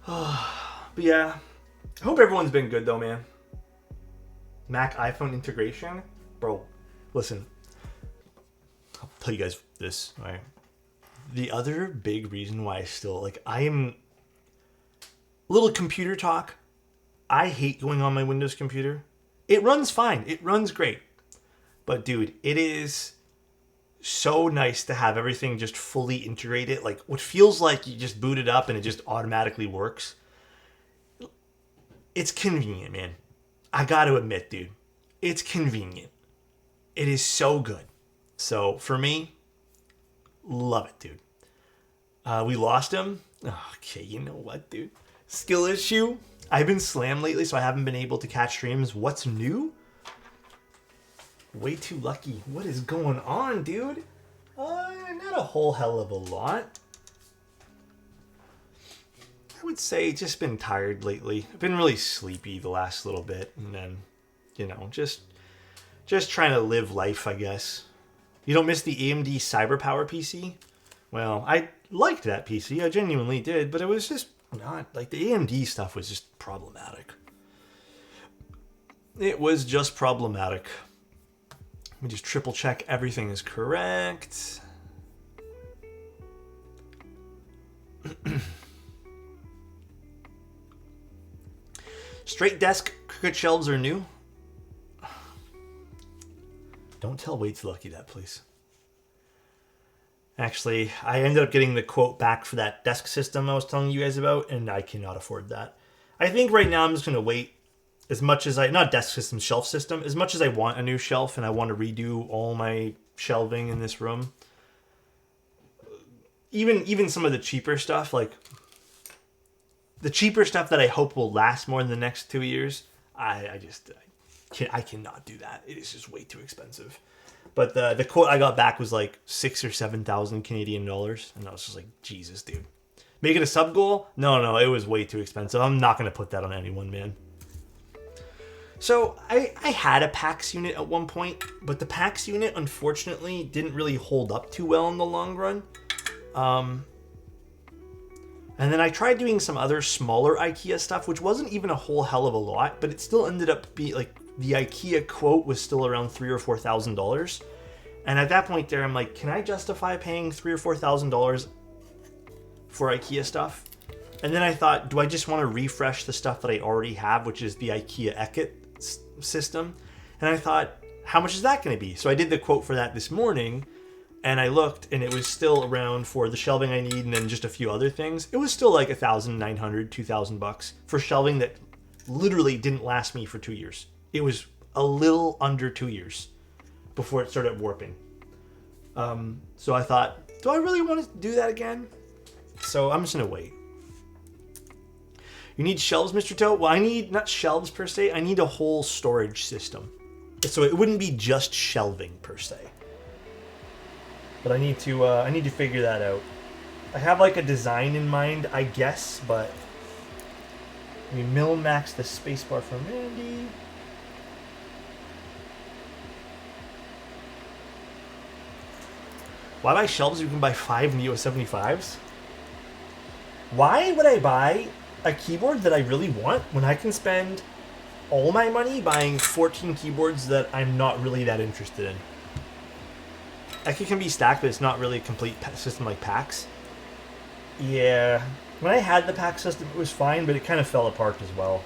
But yeah. I hope everyone's been good though, man. Mac iPhone integration? Bro, listen. I'll tell you guys this, alright? The other big reason why I still, like, I am... Little computer talk. I hate going on my Windows computer. It runs fine. It runs great. But dude, it is so nice to have everything just fully integrated. Like, what feels like you just boot it up and it just automatically works. It's convenient, man. I gotta admit, dude. It's convenient. It is so good. So, for me, love it, dude. We lost him. Okay, you know what, dude? Skill issue. I've been slammed lately, so I haven't been able to catch streams. What's new? Way too lucky. What is going on, dude? Not a whole hell of a lot. I would say just been tired lately. I've been really sleepy the last little bit, and then, you know, just trying to live life, I guess. You don't miss the AMD CyberPower PC? Well, I liked that PC. I genuinely did, but it was just not, like, the AMD stuff was just problematic. It was just problematic. Let me just triple check everything is correct. Straight desk cricket shelves are new. Don't tell Wade's Lucky that, please. Actually, I ended up getting the quote back for that desk system I was telling you guys about, and I cannot afford that. I think right now I'm just going to wait as much as not desk system, shelf system, as much as I want a new shelf and I want to redo all my shelving in this room. Even some of the cheaper stuff, like the cheaper stuff that I hope will last more in the next 2 years, I cannot do that. It is just way too expensive. But the quote I got back was like 6,000 or 7,000 Canadian dollars, and I was just like, Jesus, dude. Make it a sub goal? No, it was way too expensive. I'm not gonna put that on anyone, man. So I had a PAX unit at one point, but the PAX unit unfortunately didn't really hold up too well in the long run. And then I tried doing some other smaller IKEA stuff, which wasn't even a whole hell of a lot, but it still ended up being like the IKEA quote was still around $3,000 or $4,000. And at that point there, I'm like, can I justify paying $3,000 or $4,000 for IKEA stuff? And then I thought, do I just want to refresh the stuff that I already have, which is the IKEA Eket system? And I thought, how much is that going to be? So I did the quote for that this morning, and I looked, and it was still around for the shelving I need, and then just a few other things. It was still like $1,900, $2,000 for shelving that literally didn't last me for 2 years. It was a little under 2 years before it started warping. So I thought, do I really want to do that again? So I'm just going to wait. You need shelves, Mr. Toe? Well, I need, not shelves per se, I need a whole storage system. So it wouldn't be just shelving per se. But I need to figure that out. I have like a design in mind, I guess, but we min-max the spacebar from Randy. Why buy shelves if you can buy 5 Neo 75s? Why would I buy a keyboard that I really want when I can spend all my money buying 14 keyboards that I'm not really that interested in? Like, it can be stacked, but it's not really a complete system like PAX. Yeah, when I had the PAX system, it was fine, but it kind of fell apart as well.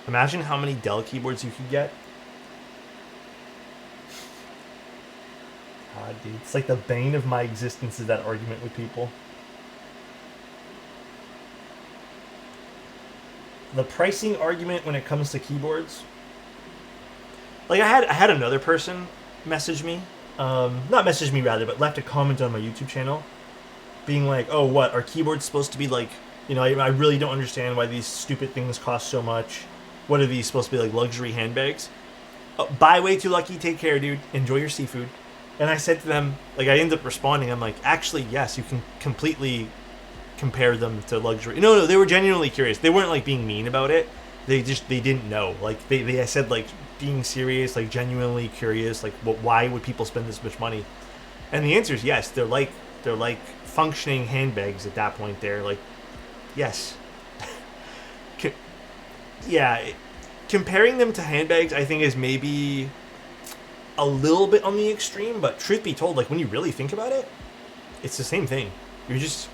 Imagine how many Dell keyboards you could get. God, dude. It's like the bane of my existence is that argument with people. The pricing argument when it comes to keyboards. Like I had another person message me, not message me rather, but left a comment on my YouTube channel, being like, "Oh, what are keyboards supposed to be like? You know, I really don't understand why these stupid things cost so much. What are these supposed to be like luxury handbags? Oh, buy way too lucky. Take care, dude. Enjoy your seafood." And I said to them, like, I ended up responding. I'm like, actually, yes, you can completely compare them to luxury. No, they were genuinely curious. They weren't like being mean about it. They didn't know. Like I said, like being serious, like genuinely curious, like why would people spend this much money? And the answer is yes. They're like functioning handbags at that point. They're like, yes, yeah. Comparing them to handbags, I think, is maybe a little bit on the extreme. But truth be told, like when you really think about it, it's the same thing. You're just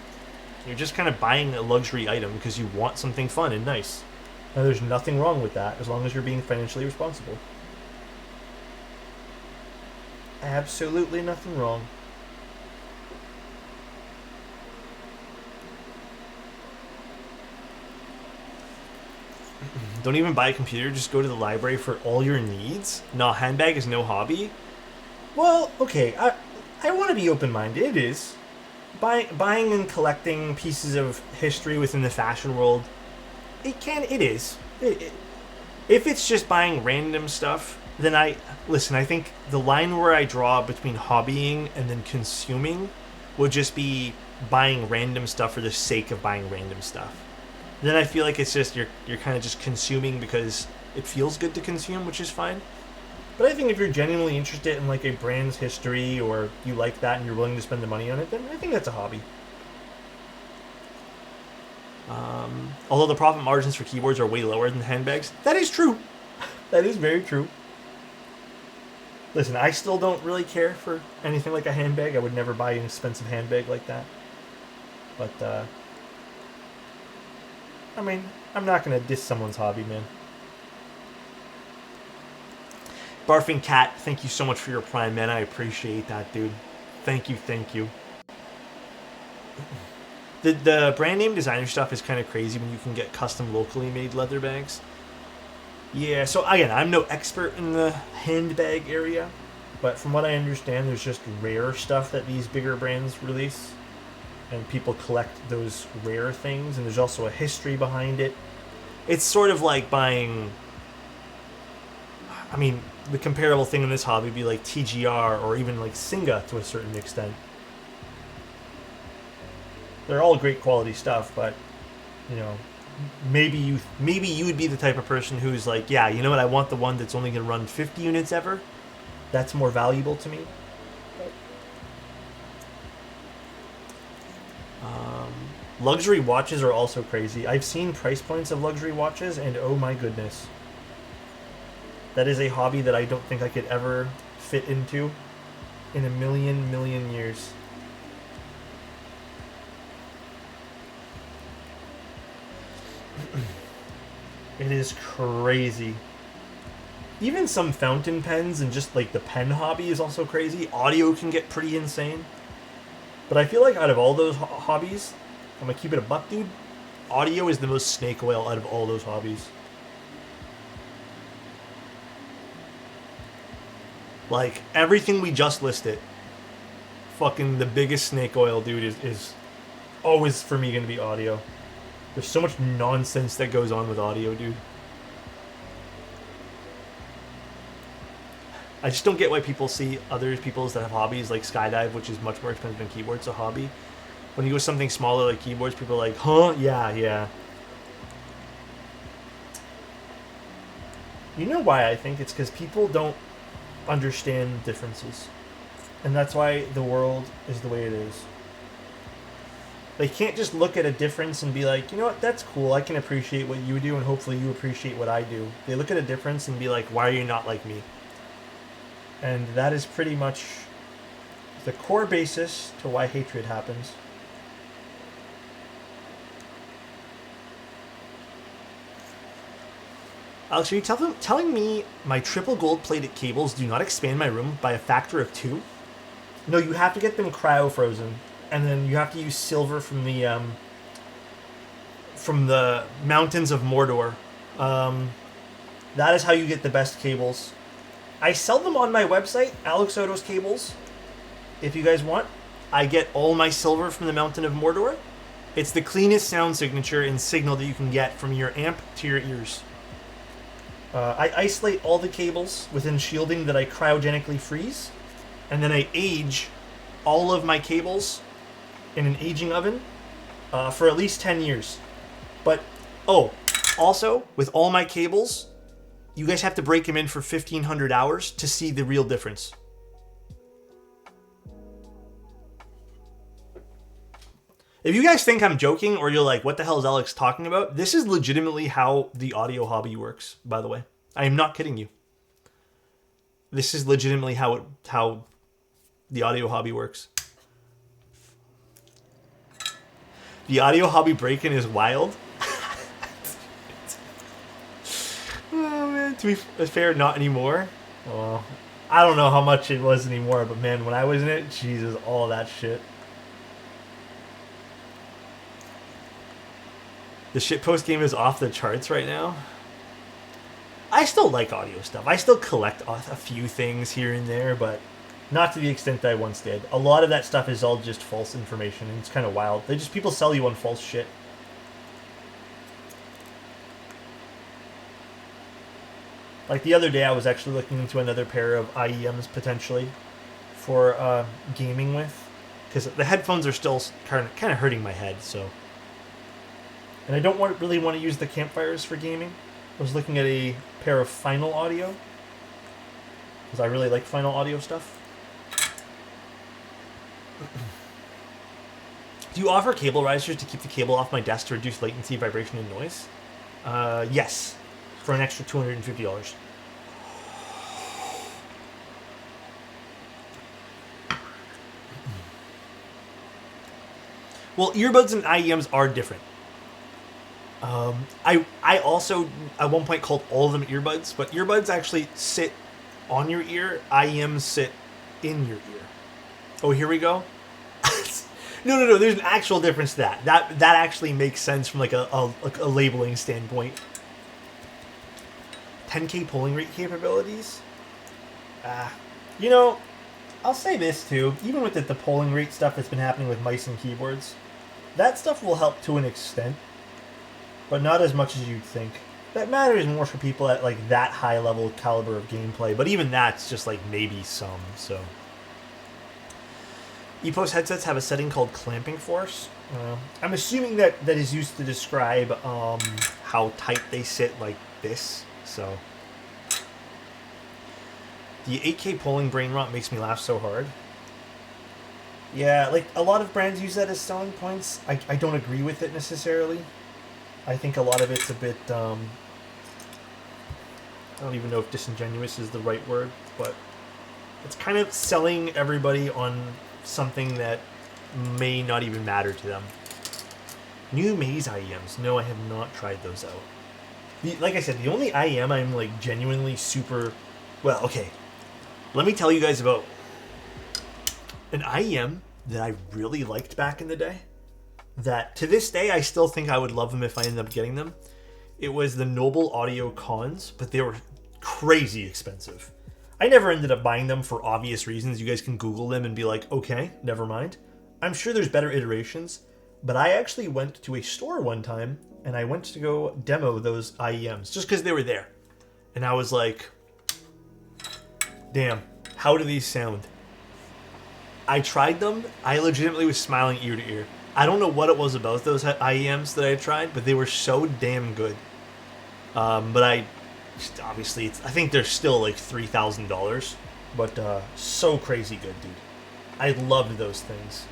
kind of buying a luxury item because you want something fun and nice. And there's nothing wrong with that as long as you're being financially responsible. Absolutely nothing wrong. Don't even buy a computer, just go to the library for all your needs? No, handbag is no hobby? Well, okay, I want to be open-minded. It is. Buying and collecting pieces of history within the fashion world, it is. If it's just buying random stuff, then I think the line where I draw between hobbying and then consuming would just be buying random stuff for the sake of buying random stuff. Then I feel like it's just you're kind of just consuming because it feels good to consume, which is fine. But I think if you're genuinely interested in like a brand's history or you like that and you're willing to spend the money on it, then I think that's a hobby. Although the profit margins for keyboards are way lower than handbags, that is true. That is very true. Listen, I still don't really care for anything like a handbag. I would never buy an expensive handbag like that. But, I mean, I'm not going to diss someone's hobby, man. Barfing Cat, thank you so much for your Prime, man. I appreciate that, dude. Thank you. The brand name designer stuff is kind of crazy when you can get custom locally made leather bags. Yeah, so again, I'm no expert in the handbag area, but from what I understand, there's just rare stuff that these bigger brands release, and people collect those rare things, and there's also a history behind it. It's sort of like buying... I mean, the comparable thing in this hobby would be like TGR or even like Singa to a certain extent. They're all great quality stuff, but, you know, maybe you would be the type of person who's like, yeah, you know what, I want the one that's only going to run 50 units ever. That's more valuable to me. Luxury watches are also crazy. I've seen price points of luxury watches, and oh my goodness. That is a hobby that I don't think I could ever fit into in a million years. It is crazy. Even some fountain pens and just like the pen hobby is also crazy. Audio can get pretty insane. But I feel like out of all those hobbies, I'm gonna keep it a buck, dude. Audio is the most snake oil out of all those hobbies. Like, everything we just listed, fucking the biggest snake oil, dude, is always, for me, going to be audio. There's so much nonsense that goes on with audio, dude. I just don't get why people see other people's that have hobbies like skydive, which is much more expensive than keyboards, a hobby. When you go something smaller like keyboards, people are like, huh? Yeah. You know why I think? It's because people don't understand differences, and that's why the world is the way it is. They can't just look at a difference and be like, you know what, that's cool, I can appreciate what you do and hopefully you appreciate what I do. They look at a difference and be like, why are you not like me? And that is pretty much the core basis to why hatred happens. Alex, are you telling me my triple gold plated cables do not expand my room by a factor of 2? No, you have to get them cryo frozen, and then you have to use silver from the mountains of Mordor. That is how you get the best cables. I sell them on my website, Alexotos Cables. If you guys want, I get all my silver from the Mountain of Mordor. It's the cleanest sound signature and signal that you can get from your amp to your ears. I isolate all the cables within shielding that I cryogenically freeze, and then I age all of my cables in an aging oven for at least 10 years. But, also, with all my cables, you guys have to break them in for 1,500 hours to see the real difference. If you guys think I'm joking or you're like, what the hell is Alex talking about? This is legitimately how the audio hobby works, by the way. I am not kidding you. This is legitimately how the audio hobby works. The audio hobby break-in is wild. Oh man, to be fair, not anymore. Well, I don't know how much it was anymore, but man, when I was in it, Jesus, all that shit. The shitpost game is off the charts right now. I still like audio stuff. I still collect a few things here and there, but not to the extent that I once did. A lot of that stuff is all just false information, and it's kind of wild. People sell you on false shit. Like the other day, I was actually looking into another pair of IEMs potentially for gaming with, because the headphones are still kind of hurting my head. So, and I don't really want to use the campfires for gaming. I was looking at a pair of Final Audio, because I really like Final Audio stuff. Do you offer cable risers to keep the cable off my desk to reduce latency, vibration, and noise? Yes, for an extra $250. Well, earbuds and IEMs are different. I also at one point called all of them earbuds, but earbuds actually sit on your ear. IEMs sit in your ear. Oh, here we go. No. There's an actual difference to that. That actually makes sense from like a labeling standpoint. 10K polling rate capabilities. I'll say this too. Even with the polling rate stuff that's been happening with mice and keyboards, that stuff will help to an extent, but not as much as you'd think. That matters more for people at like that high level caliber of gameplay, but even that's just like maybe some. So, EPOS headsets have a setting called clamping force. I'm assuming that is used to describe how tight they sit like this. So, the 8K polling brain rot makes me laugh so hard. Yeah, like a lot of brands use that as selling points. I don't agree with it necessarily. I think a lot of it's a bit, I don't even know if disingenuous is the right word, but it's kind of selling everybody on something that may not even matter to them. New Maze IEMs. No, I have not tried those out. Like I said, the only IEM I'm like genuinely super... Well, okay. Let me tell you guys about an IEM that I really liked back in the day. That to this day, I still think I would love them if I ended up getting them. It was the Noble Audio Cons, but they were crazy expensive. I never ended up buying them for obvious reasons. You guys can Google them and be like, okay, never mind. I'm sure there's better iterations, but I actually went to a store one time and I went to go demo those IEMs just because they were there. And I was like, damn, how do these sound? I tried them. I legitimately was smiling ear to ear. I don't know what it was about those IEMs that I tried, but they were so damn good. But obviously, I think they're still like $3,000, but so crazy good, dude. I loved those things.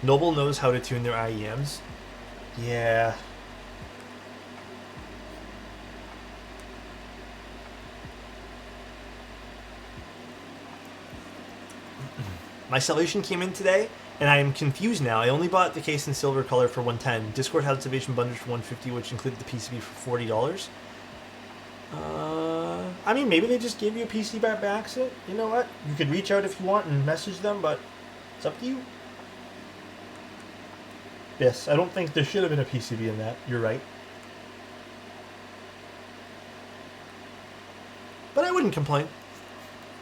Noble knows how to tune their IEMs. Yeah. My salvation came in today, and I am confused now. I only bought the case in silver color for $110. Discord had salvation bundles for $150, which included the PCB for $40. I mean, maybe they just gave you a PCB by accident. You know what? You could reach out if you want and message them, but it's up to you. Yes, I don't think there should have been a PCB in that. You're right. But I wouldn't complain.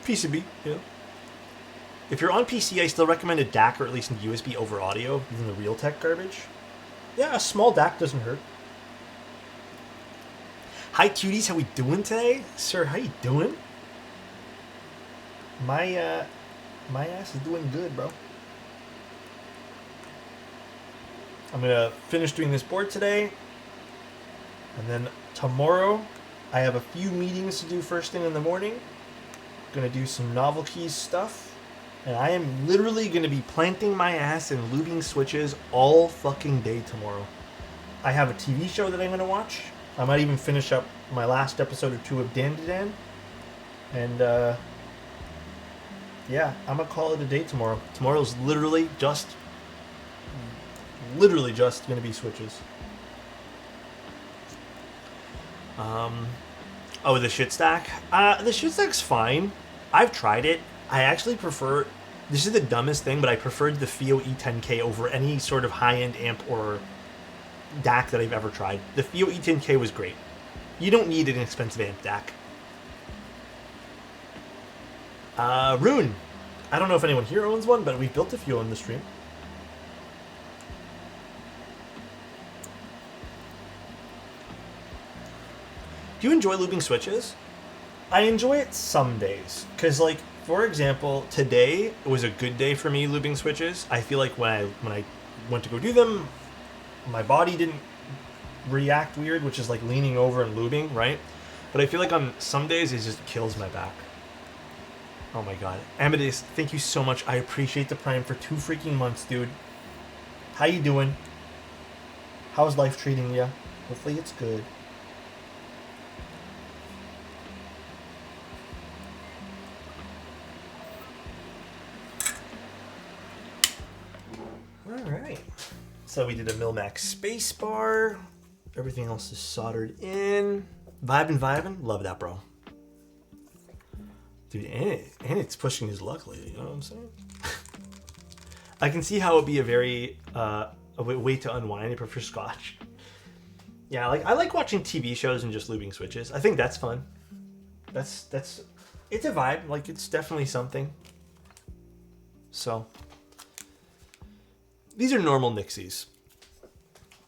PCB, you know. If you're on PC, I still recommend a DAC or at least a USB over audio, even the Realtek garbage. Yeah, a small DAC doesn't hurt. Hi, cuties. How we doing today? Sir, how you doing? My ass is doing good, bro. I'm going to finish doing this board today. And then tomorrow, I have a few meetings to do first thing in the morning. Going to do some novel keys stuff. And I am literally going to be planting my ass and lubing switches all fucking day tomorrow. I have a TV show that I'm going to watch. I might even finish up my last episode or two of Dan to Dan. And, yeah, I'm going to call it a day tomorrow. Tomorrow's literally just going to be switches. Oh, the shit stack? The shit stack's fine. I've tried it. I actually prefer... This is the dumbest thing, but I preferred the FIO E10K over any sort of high-end amp or DAC that I've ever tried. The FIO E10K was great. You don't need an expensive amp DAC. Rune. I don't know if anyone here owns one, but we've built a few on the stream. Do you enjoy lubing switches? I enjoy it some days. Because, like, for example, today was a good day for me lubing switches. I feel like when I went to go do them, my body didn't react weird, which is like leaning over and lubing, right? But I feel like on some days it just kills my back. Oh my god. Amadeus, thank you so much. I appreciate the Prime for 2 freaking months, dude. How you doing? How's life treating you? Hopefully it's good. Alright. So we did a Milmax spacebar. Everything else is soldered in. Vibin'. Love that, bro. Dude, and it's pushing his luck lately, you know what I'm saying? I can see how it would be a very, a way to unwind. I prefer scotch. Yeah, like I like watching TV shows and just lubing switches. I think that's fun. That's it's a vibe. Like, it's definitely something. So, these are normal Nixies.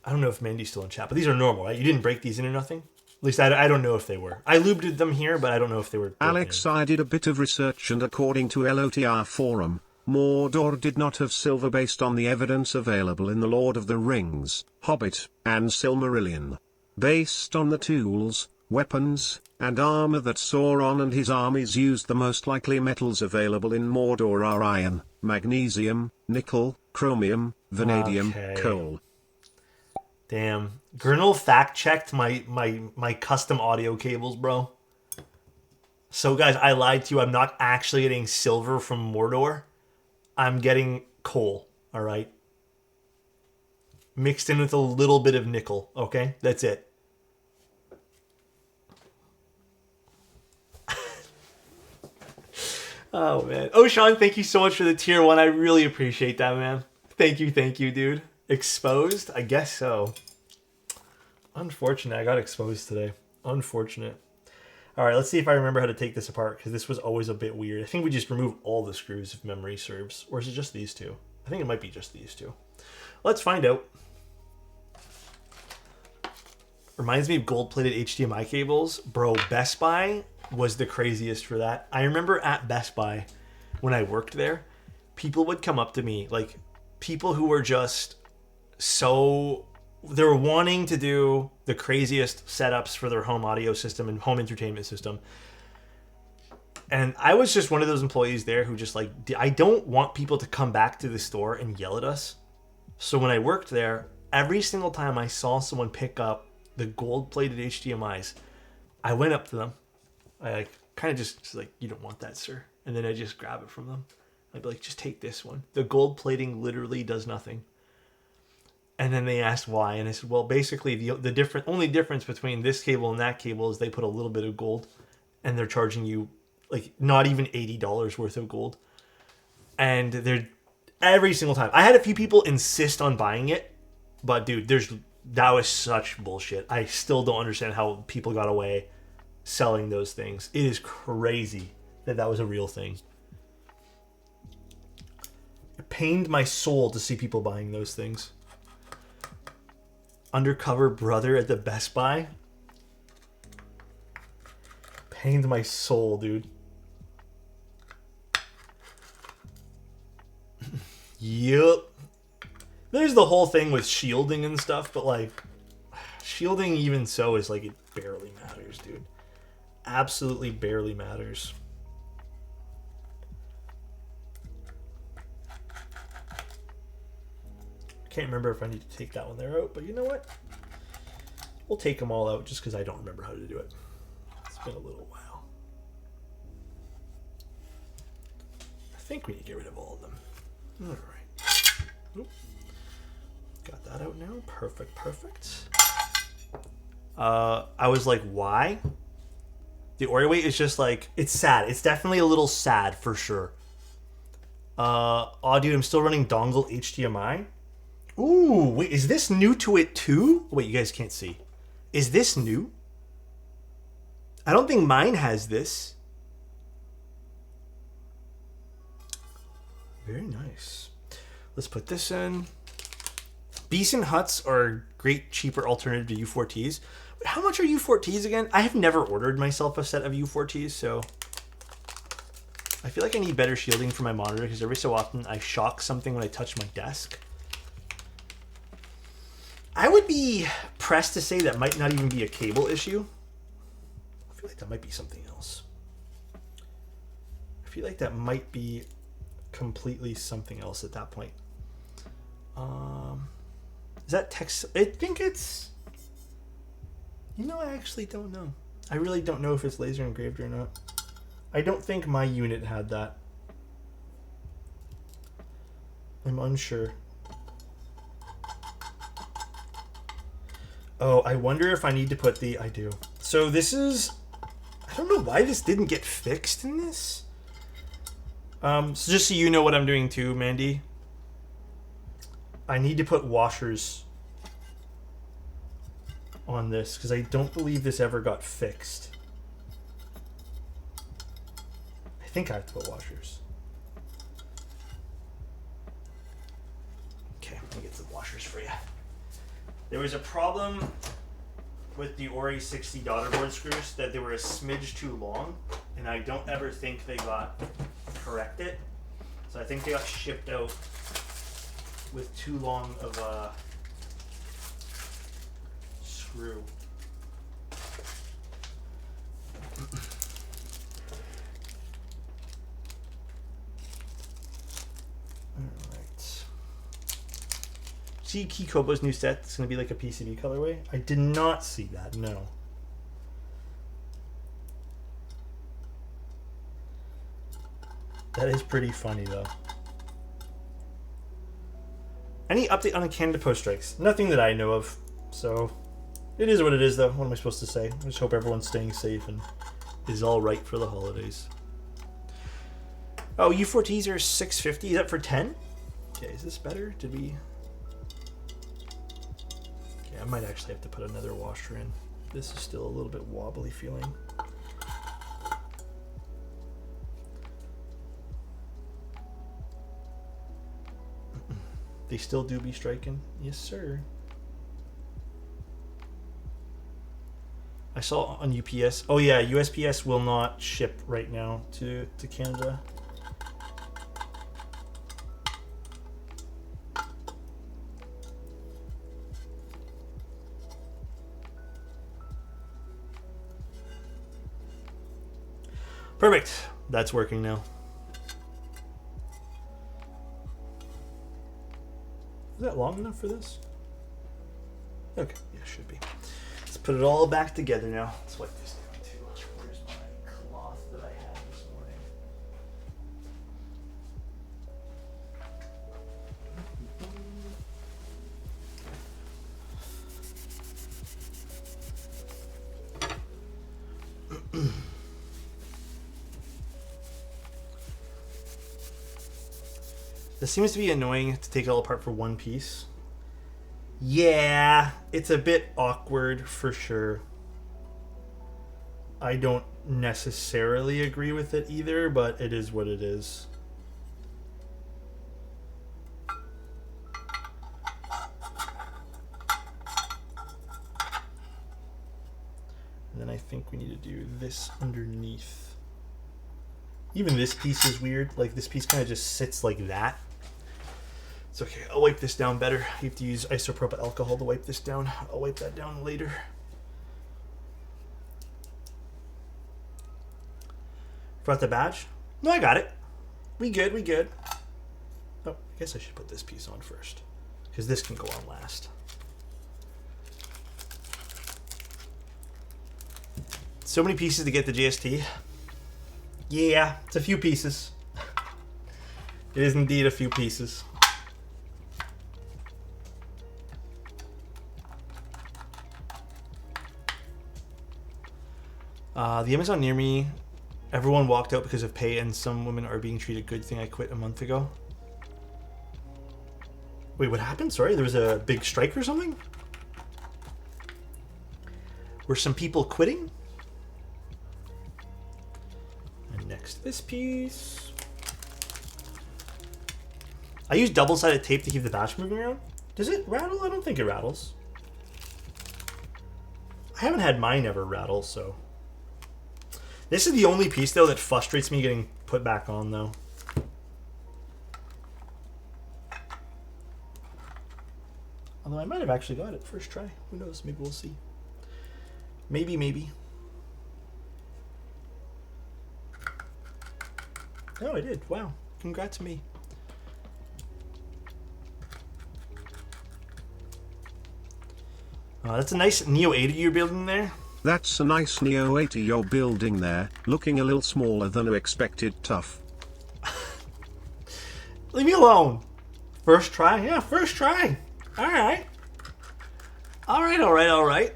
I don't know if Mandy's still in chat, but these are normal, right? You didn't break these in or nothing? At least I don't know if they were. I lubed them here, but I don't know if they were. Alex, I did a bit of research, and according to LOTR forum, Mordor did not have silver based on the evidence available in The Lord of the Rings, Hobbit, and Silmarillion. Based on the tools, weapons, and armor that Sauron and his armies used, the most likely metals available in Mordor are iron, magnesium, nickel, chromium, vanadium, coal. Damn. Gurnal fact-checked my custom audio cables, bro. So, guys, I lied to you. I'm not actually getting silver from Mordor. I'm getting coal, all right? Mixed in with a little bit of nickel, okay? That's it. Oh, man. Oh, Sean, thank you so much for the tier 1. I really appreciate that, man. Thank you, dude. Exposed? I guess so. Unfortunate. I got exposed today. Unfortunate. All right, let's see if I remember how to take this apart, because this was always a bit weird. I think we just remove all the screws if memory serves. Or is it just these two? I think it might be just these two. Let's find out. Reminds me of gold-plated HDMI cables. Bro, Best Buy was the craziest for that. I remember at Best Buy, when I worked there, people would come up to me, like, people who were just so... They were wanting to do the craziest setups for their home audio system and home entertainment system. And I was just one of those employees there who just like, I don't want people to come back to the store and yell at us. So when I worked there, every single time I saw someone pick up the gold-plated HDMIs, I went up to them. I like, kind of just like, you don't want that, sir. And then I just grab it from them. I'd be like, just take this one. The gold plating literally does nothing. And then they asked why, and I said, well, basically the only difference between this cable and that cable is they put a little bit of gold, and they're charging you like not even $80 worth of gold. And they're every single time. I had a few people insist on buying it, but dude, that was such bullshit. I still don't understand how people got away selling those things. It is crazy that was a real thing. It pained my soul to see people buying those things. Undercover brother at the Best Buy. Pained my soul, dude. Yup. There's the whole thing with shielding and stuff, but like, shielding even so is like, it barely matters, dude. Absolutely barely matters. I can't remember if I need to take that one there out, but you know what? We'll take them all out just because I don't remember how to do it. It's been a little while. I think we need to get rid of all of them. All right. Oop. Got that out now. Perfect, perfect. I was like, why? The Ori weight is just like, it's sad. It's definitely a little sad for sure. Oh, dude, I'm still running dongle HDMI. Ooh, wait, is this new to it too? Wait, you guys can't see. Is this new? I don't think mine has this. Very nice. Let's put this in. Beeson Huts are a great, cheaper alternative to U4Ts. How much are U4Ts again? I have never ordered myself a set of U4Ts, so I feel like I need better shielding for my monitor because every so often I shock something when I touch my desk. I would be pressed to say that might not even be a cable issue. I feel like that might be something else. I feel like that might be completely something else at that point. Is that text? I think it's... You know, I actually don't know. I really don't know if it's laser engraved or not. I don't think my unit had that. I'm unsure. Oh, I wonder if I need to put the... I do. So this is... I don't know why this didn't get fixed in this. So just so you know what I'm doing too, Mandy. I need to put washers on this because I don't believe this ever got fixed. I think I have to put washers. Okay, let me get some washers for you. There was a problem with the Ori60 daughterboard screws that they were a smidge too long, and I don't ever think they got corrected. So I think they got shipped out with too long of a screw. Alright. See Kikobo's new set? It's going to be like a PCB colorway? I did not see that, no. That is pretty funny though. Any update on the Canada Post strikes? Nothing that I know of. So, it is what it is though. What am I supposed to say? I just hope everyone's staying safe and is all right for the holidays. Oh, U4Ts are $6.50. Is that for 10? Okay, is this better? Did we... Okay, I might actually have to put another washer in. This is still a little bit wobbly feeling. They still do be striking? Yes, sir. I saw on UPS. Oh yeah, USPS will not ship right now to Canada. Perfect. That's working now. Is that long enough for this? Okay, yeah, should be. Let's put it all back together now. Let's wipe this down too. Where's my cloth that I had this morning? This seems to be annoying to take it all apart for one piece. Yeah, it's a bit awkward for sure. I don't necessarily agree with it either, but it is what it is. And then I think we need to do this underneath. Even this piece is weird. Like, this piece kind of just sits like that. It's okay. I'll wipe this down better. You have to use isopropyl alcohol to wipe this down. I'll wipe that down later. Forgot the badge? No, I got it. We good, we good. Oh, I guess I should put this piece on first, because this can go on last. So many pieces to get the GST. Yeah, it's a few pieces. It is indeed a few pieces. The Amazon near me, everyone walked out because of pay and some women are being treated good. Thing I quit a month ago. Wait, what happened? Sorry, there was a big strike or something? Were some people quitting? And next, this piece. I use double-sided tape to keep the batch moving around. Does it rattle? I don't think it rattles. I haven't had mine ever rattle, so... This is the only piece, though, that frustrates me getting put back on, though. Although I might have actually got it first try. Who knows? Maybe we'll see. Maybe, maybe. Oh, I did. Wow. Congrats to me. That's a nice Neo 80 you're building there. That's a nice Neo 80 you're building there, looking a little smaller than expected. Tough. Leave me alone. First try? Yeah, first try. Alright. Alright.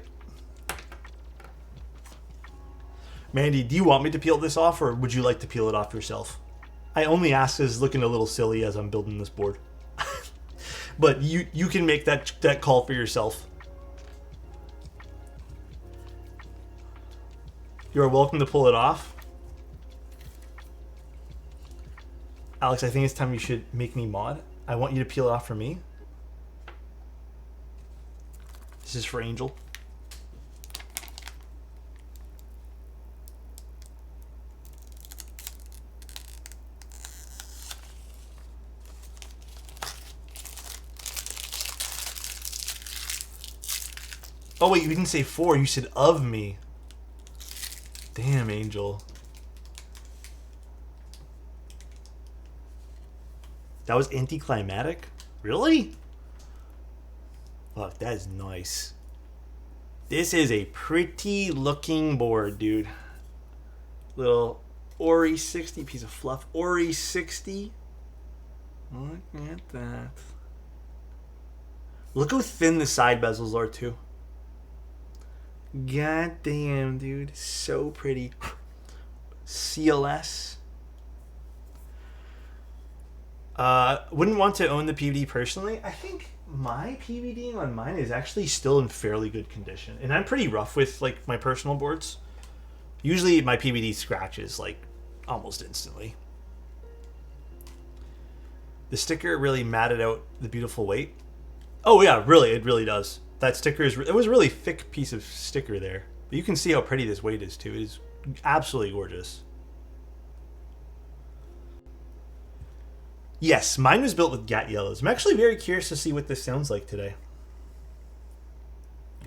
Mandy, do you want me to peel this off, or would you like to peel it off yourself? I only ask as looking a little silly as I'm building this board. But you can make that call for yourself. You are welcome to pull it off. Alex, I think it's time you should make me mod. I want you to peel it off for me. This is for Angel. Oh wait, you didn't say for, you said of me. Damn, Angel. That was anticlimactic? Really? Fuck, that is nice. This is a pretty looking board, dude. Little Ori60 piece of fluff. Ori60. Look at that. Look how thin the side bezels are, too. God damn, dude. So pretty. CLS. Wouldn't want to own the PVD personally. I think my PVDing on mine is actually still in fairly good condition. And I'm pretty rough with like my personal boards. Usually my PVD scratches like almost instantly. The sticker really matted out the beautiful weight. Oh yeah, really, it really does. That sticker is, it was a really thick piece of sticker there. But you can see how pretty this weight is too. It is absolutely gorgeous. Yes, mine was built with GAT yellows. I'm actually very curious to see what this sounds like today.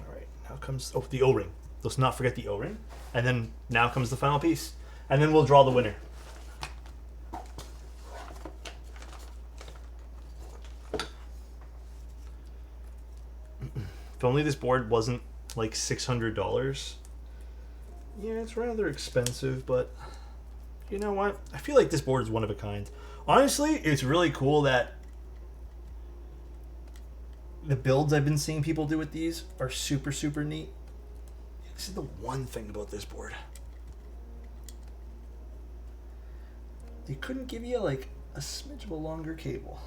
Alright, now comes, oh, the O-ring. Let's not forget the O-ring. And then now comes the final piece. And then we'll draw the winner. If only this board wasn't like $600. Yeah, it's rather expensive, but you know what? I feel like this board is one of a kind. Honestly, it's really cool that the builds I've been seeing people do with these are super, super neat. This is the one thing about this board. They couldn't give you like a smidge of a longer cable.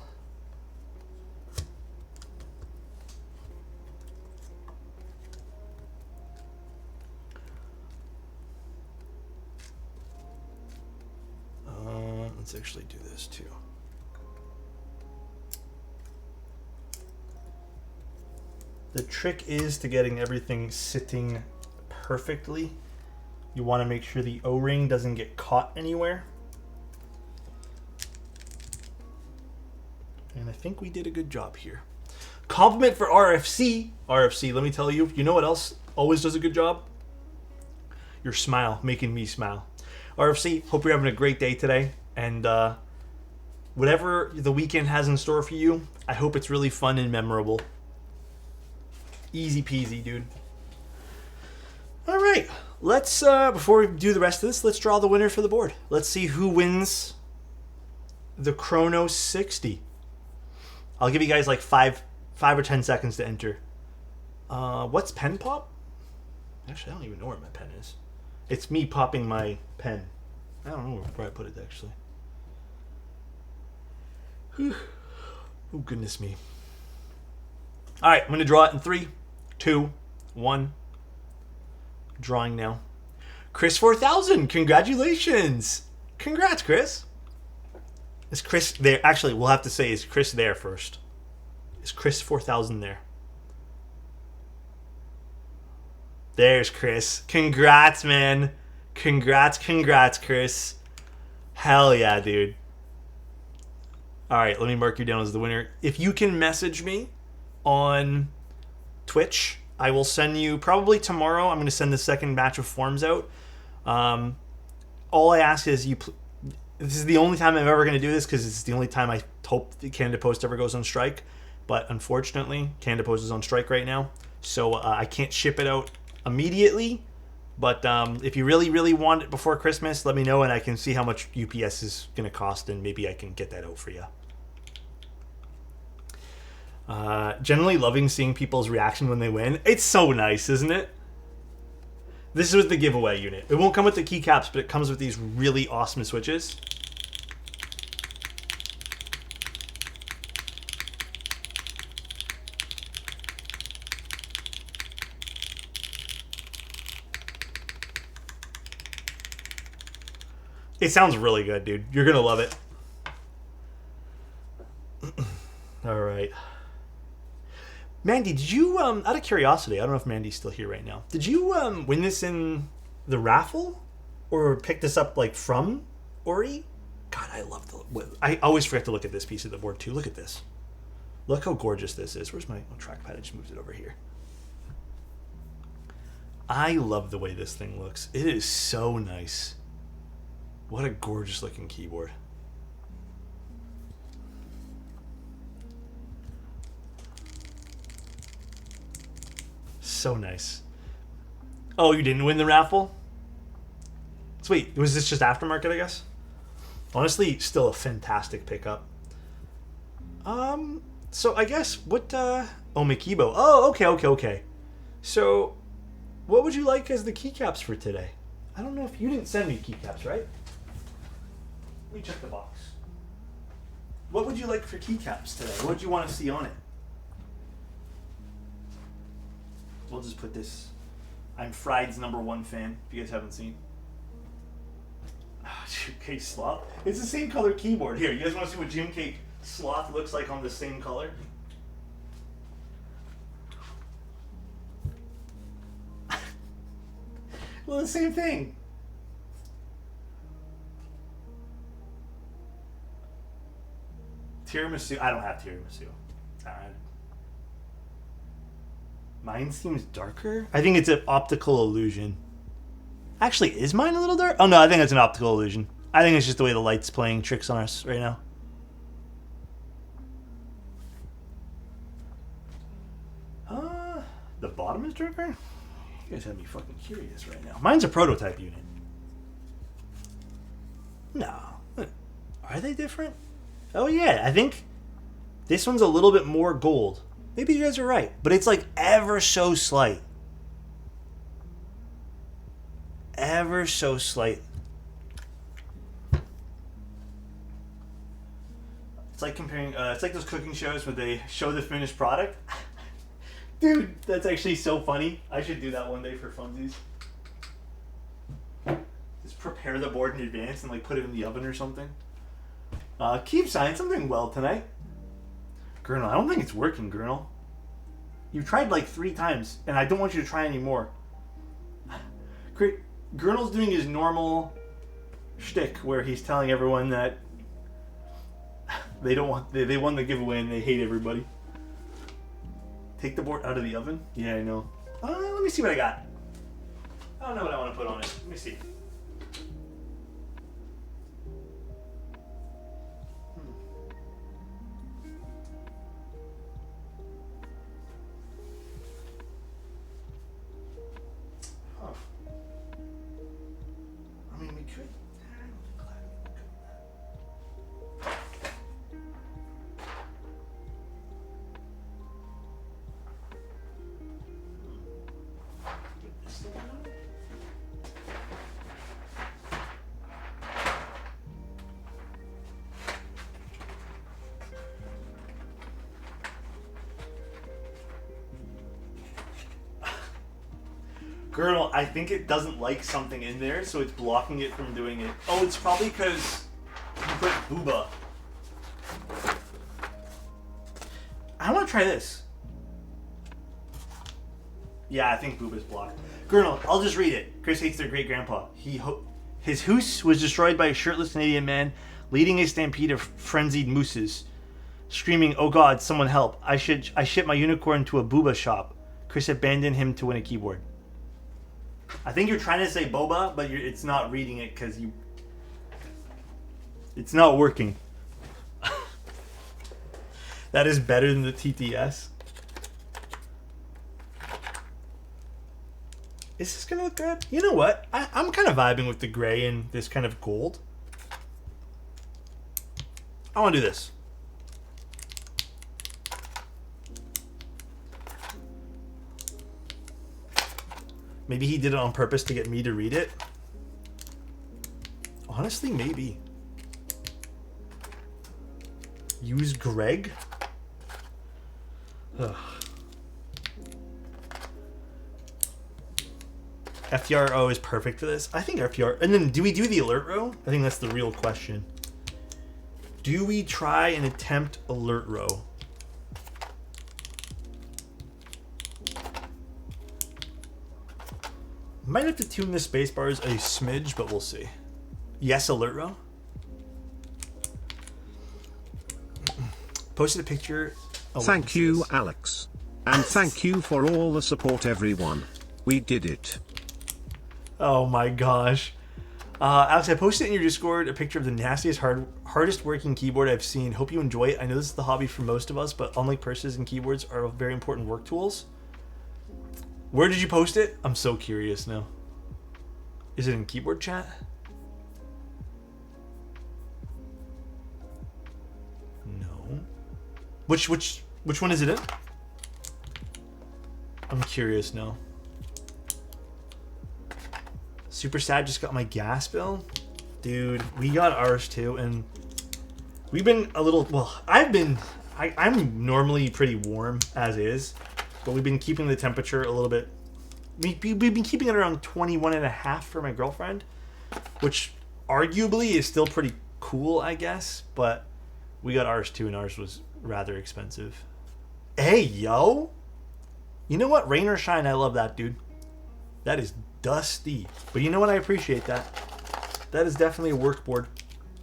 Let's actually do this too. The trick is to getting everything sitting perfectly. You want to make sure the O-ring doesn't get caught anywhere. And I think we did a good job here. Compliment for RFC. RFC, let me tell you, you know what else always does a good job? Your smile, making me smile. RFC, hope you're having a great day today. And whatever the weekend has in store for you, I hope it's really fun and memorable. Easy peasy, dude. All right, let's, before we do the rest of this, let's draw the winner for the board. Let's see who wins the Chrono 60. I'll give you guys like 5 or 10 seconds to enter. What's pen pop? Actually, I don't even know where my pen is. It's me popping my pen. I don't know where I put it, actually. Whew. Oh, goodness me. All right, I'm going to draw it in 3, 2, 1. Drawing now. Chris 4000, congratulations. Congrats, Chris. Is Chris there? Actually, we'll have to say, is Chris there first? Is Chris 4000 there? There's Chris. Congrats, man. Congrats, Chris. Hell yeah, dude. All right, let me mark you down as the winner. If you can message me on Twitch, I will send you, probably tomorrow, I'm going to send the second batch of forms out. All I ask is this is the only time I'm ever going to do this because it's the only time I hope Canada Post ever goes on strike. But unfortunately, Canada Post is on strike right now. So I can't ship it out immediately. But if you really, really want it before Christmas, let me know and I can see how much UPS is going to cost and maybe I can get that out for you. Generally loving seeing people's reaction when they win. It's so nice, isn't it? This is the giveaway unit. It won't come with the keycaps, but it comes with these really awesome switches. It sounds really good, dude. You're going to love it. All right. Mandy, did you, out of curiosity, I don't know if Mandy's still here right now. Did you win this in the raffle? Or pick this up, like, from Ori? God, I love I always forget to look at this piece of the board, too. Look at this. Look how gorgeous this is. Where's my trackpad? I just moved it over here. I love the way this thing looks. It is so nice. What a gorgeous looking keyboard. So nice. Oh, you didn't win the raffle? Sweet. Was this just aftermarket, I guess? Honestly, still a fantastic pickup. So I guess what, oh, Mikibo. Oh, okay. So, what would you like as the keycaps for today? I don't know if you didn't send me keycaps, right? Let me check the box. What would you like for keycaps today? What would you want to see on it? We'll just put this. I'm Fried's #1 fan, if you guys haven't seen. Jim Cake Sloth. It's the same color keyboard. Here, you guys want to see what Jim Cake Sloth looks like on the same color? Well, the same thing. Tiramisu. I don't have tiramisu. Mine seems darker. I think it's an optical illusion. Actually, is mine a little dark? Oh no, I think it's an optical illusion. I think it's just the way the light's playing tricks on us right now. The bottom is darker? You guys have me fucking curious right now. Mine's a prototype unit. No. Are they different? Oh yeah, I think this one's a little bit more gold. Maybe you guys are right, but it's like ever so slight. Ever so slight. It's like comparing. It's like those cooking shows where they show the finished product. Dude, that's actually so funny. I should do that one day for funsies. Just prepare the board in advance and like put it in the oven or something. Keep signing. I'm doing well tonight. Gurnal, I don't think it's working, Gurnal. You've tried like 3 times, and I don't want you to try anymore. Gurnal's doing his normal shtick where he's telling everyone that they won the giveaway and they hate everybody. Take the board out of the oven? Yeah, I know. Let me see what I got. I don't know what I want to put on it. Let me see. Gurnal, I think it doesn't like something in there, so it's blocking it from doing it. Oh, it's probably because you put booba. I want to try this. Yeah, I think booba's blocked. Gurnal, I'll just read it. Chris hates their great-grandpa. His hoose was destroyed by a shirtless Canadian man leading a stampede of frenzied mooses, screaming, "Oh God, someone help. I shipped my unicorn to a booba shop. Chris abandoned him to win a keyboard." I think you're trying to say boba, but it's not reading it because it's not working. That is better than the TTS. Is this gonna look good? You know what? I'm kind of vibing with the gray and this kind of gold. I want to do this. Maybe he did it on purpose to get me to read it. Honestly, maybe. Use Greg? Ugh. FTRO is perfect for this. I think FTR... And then, do we do the alert row? I think that's the real question. Do we try and attempt alert row? Might have to tune the spacebars a smidge, but we'll see. Yes, alert row. Posted a picture. Oh, thank you, Alex. And thank you for all the support, everyone. We did it. Oh my gosh. Alex, I posted in your Discord a picture of the nastiest, hardest working keyboard I've seen. Hope you enjoy it. I know this is the hobby for most of us, but unlike purses and keyboards are very important work tools. Where did you post it? I'm so curious now. Is it in keyboard chat? No. Which one is it in? I'm curious now. Super sad, just got my gas bill. Dude, we got ours too, and we've been a little, well, I'm normally pretty warm as is, but we've been keeping the temperature a little bit, we've been keeping it around 21.5 for my girlfriend, which arguably is still pretty cool, I guess, but we got ours too, and ours was rather expensive. Hey, yo! You know what? Rain or shine, I love that, dude. That is dusty. But you know what? I appreciate that. That is definitely a work board.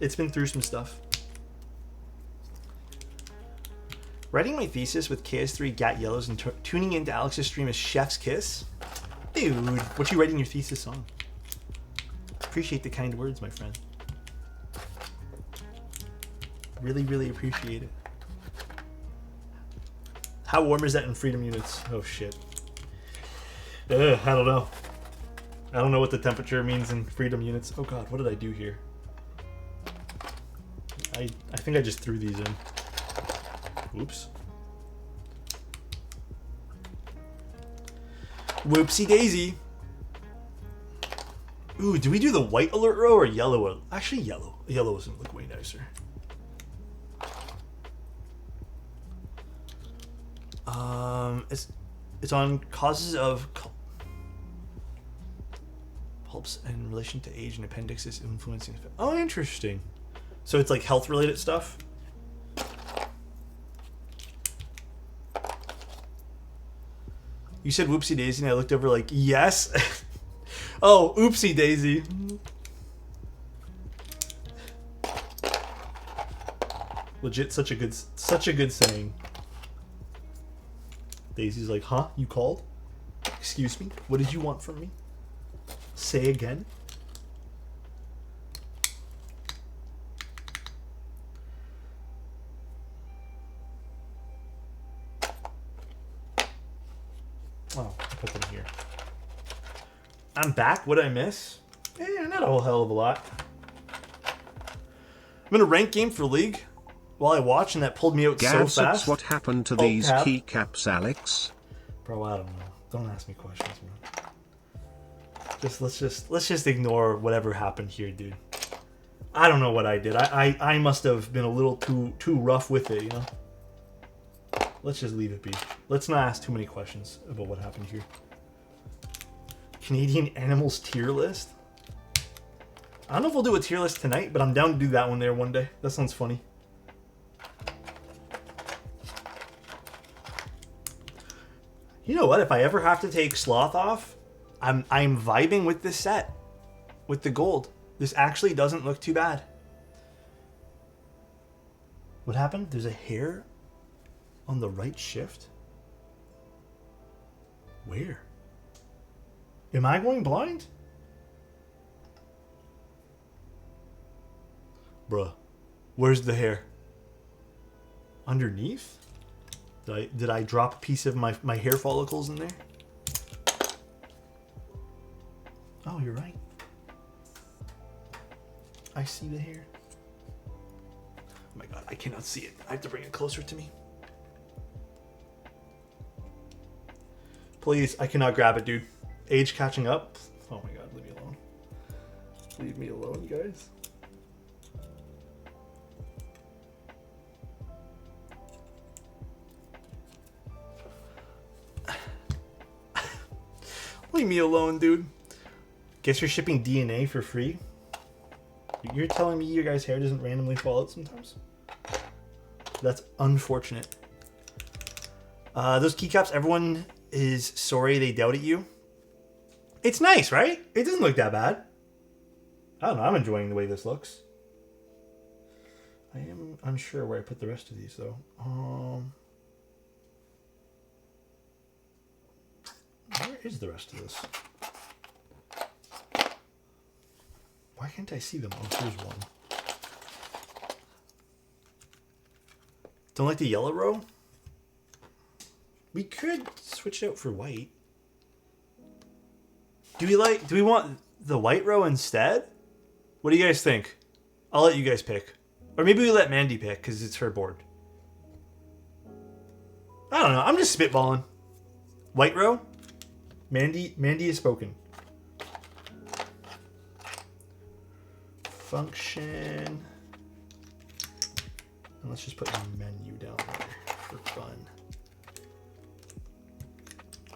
It's been through some stuff. Writing my thesis with KS3 GAT yellows and tuning into Alex's stream as Chef's Kiss? Dude, what you writing your thesis on? Appreciate the kind words, my friend. Really, really appreciate it. How warm is that in freedom units? Oh shit. I don't know. I don't know what the temperature means in freedom units. Oh god, what did I do here? I think I just threw these in. Oops. Whoopsie daisy. Ooh, do we do the white alert row or yellow? Actually, yellow. Yellow doesn't look way nicer. It's on causes of pulps in relation to age and appendixes influencing. Oh, interesting. So it's like health related stuff. You said whoopsie daisy, and I looked over like, yes. Oh, oopsie daisy. Legit, such a good saying. Daisy's like, huh? You called? Excuse me? What did you want from me? Say again? Oh, I put them here. I'm back. What did I miss? Not a whole hell of a lot. I'm in a ranked game for League while I watch, and that pulled me out so fast. What happened to these keycaps, Alex? Bro, I don't know. Don't ask me questions, man. Let's just ignore whatever happened here, dude. I don't know what I did. I must have been a little too rough with it, you know? Let's just leave it be. Let's not ask too many questions about what happened here. Canadian animals tier list? I don't know if we'll do a tier list tonight, but I'm down to do that one there one day. That sounds funny. You know what? If I ever have to take Sloth off, I'm vibing with this set. With the gold. This actually doesn't look too bad. What happened? There's a hair on the right shift? Where? Am I going blind? Bruh. Where's the hair? Underneath? Did I drop a piece of my hair follicles in there? Oh, you're right. I see the hair. Oh my god, I cannot see it. I have to bring it closer to me. Please, I cannot grab it, dude. Age catching up. Oh my god, leave me alone. Leave me alone, guys. Leave me alone, dude. Guess you're shipping DNA for free? You're telling me your guys' hair doesn't randomly fall out sometimes? That's unfortunate. Those keycaps, everyone is sorry they doubted you. It's nice, right? It doesn't look that bad. I don't know. I'm enjoying the way this looks. I am unsure where I put the rest of these, though. Where is the rest of this? Why can't I see them? Oh, here's one. Don't like the yellow row? We could switch it out for white. Do we want the white row instead? What do you guys think? I'll let you guys pick. Or maybe we let Mandy pick because it's her board. I don't know. I'm just spitballing. White row? Mandy is spoken. Function. And let's just put the menu down there for fun.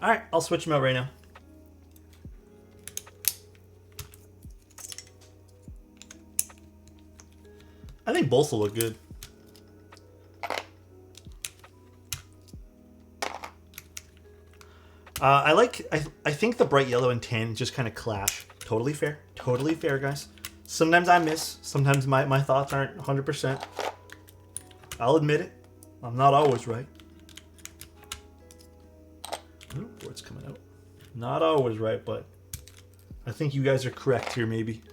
Alright, I'll switch them out right now. I think both will look good. I think the bright yellow and tan just kind of clash. Totally fair. Totally fair, guys. Sometimes I miss. Sometimes my thoughts aren't 100%. I'll admit it. I'm not always right. Ooh, board's coming out. Not always right, but I think you guys are correct here, maybe.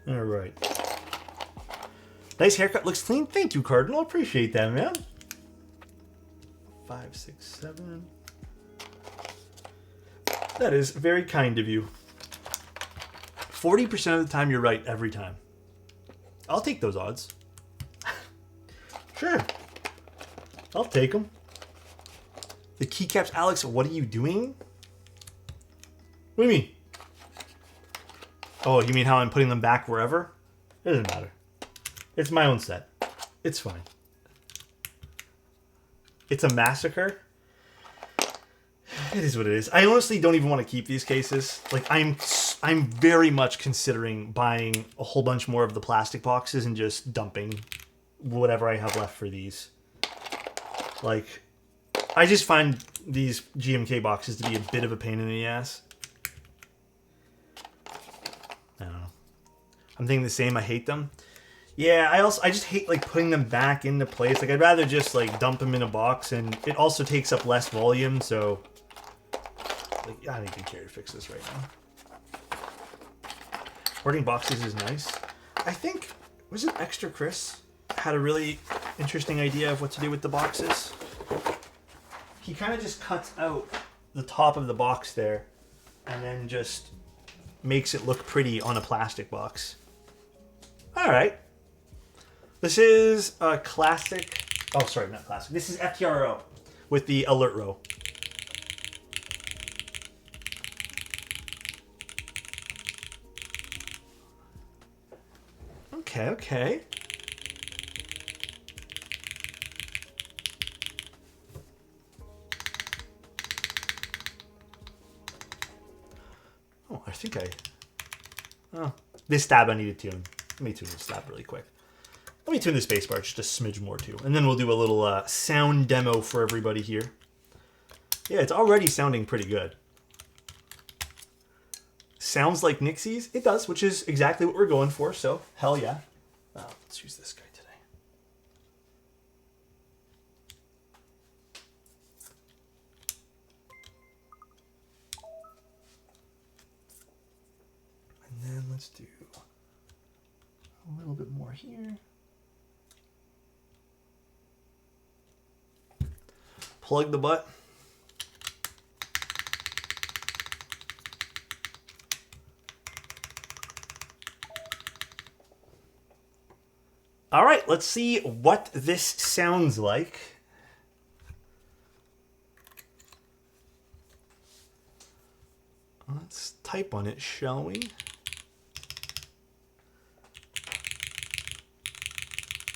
All right. Nice haircut. Looks clean. Thank you, Cardinal. Appreciate that, man. 5, 6, 7. That is very kind of you. 40% of the time, you're right every time. I'll take those odds. Sure. I'll take them. The keycaps, Alex, what are you doing? What do you mean? Oh, you mean how I'm putting them back wherever? It doesn't matter. It's my own set. It's fine. It's a massacre. It is what it is. I honestly don't even want to keep these cases. Like, I'm very much considering buying a whole bunch more of the plastic boxes and just dumping whatever I have left for these. Like, I just find these GMK boxes to be a bit of a pain in the ass. I don't know. I'm thinking the same. I hate them. Yeah, I just hate like putting them back into place. Like, I'd rather just like dump them in a box, and it also takes up less volume. So, like, I don't even care to fix this right now. Hoarding boxes is nice. I think, was it Extra Chris had a really interesting idea of what to do with the boxes? He kind of just cuts out the top of the box there and then just makes it look pretty on a plastic box. All right. This is a classic. Oh, sorry, not classic. This is FTRO with the alert row. Okay, okay. Oh, I think oh, this stab I need to tune. Let me tune this stab really quick. Let me tune the spacebar just a smidge more too. And then we'll do a little sound demo for everybody here. Yeah, it's already sounding pretty good. Sounds like Nixie's? It does, which is exactly what we're going for, so hell yeah. Let's use this guy today. And then let's do a little bit more here. Plug the butt. All right, let's see what this sounds like. Let's type on it, shall we?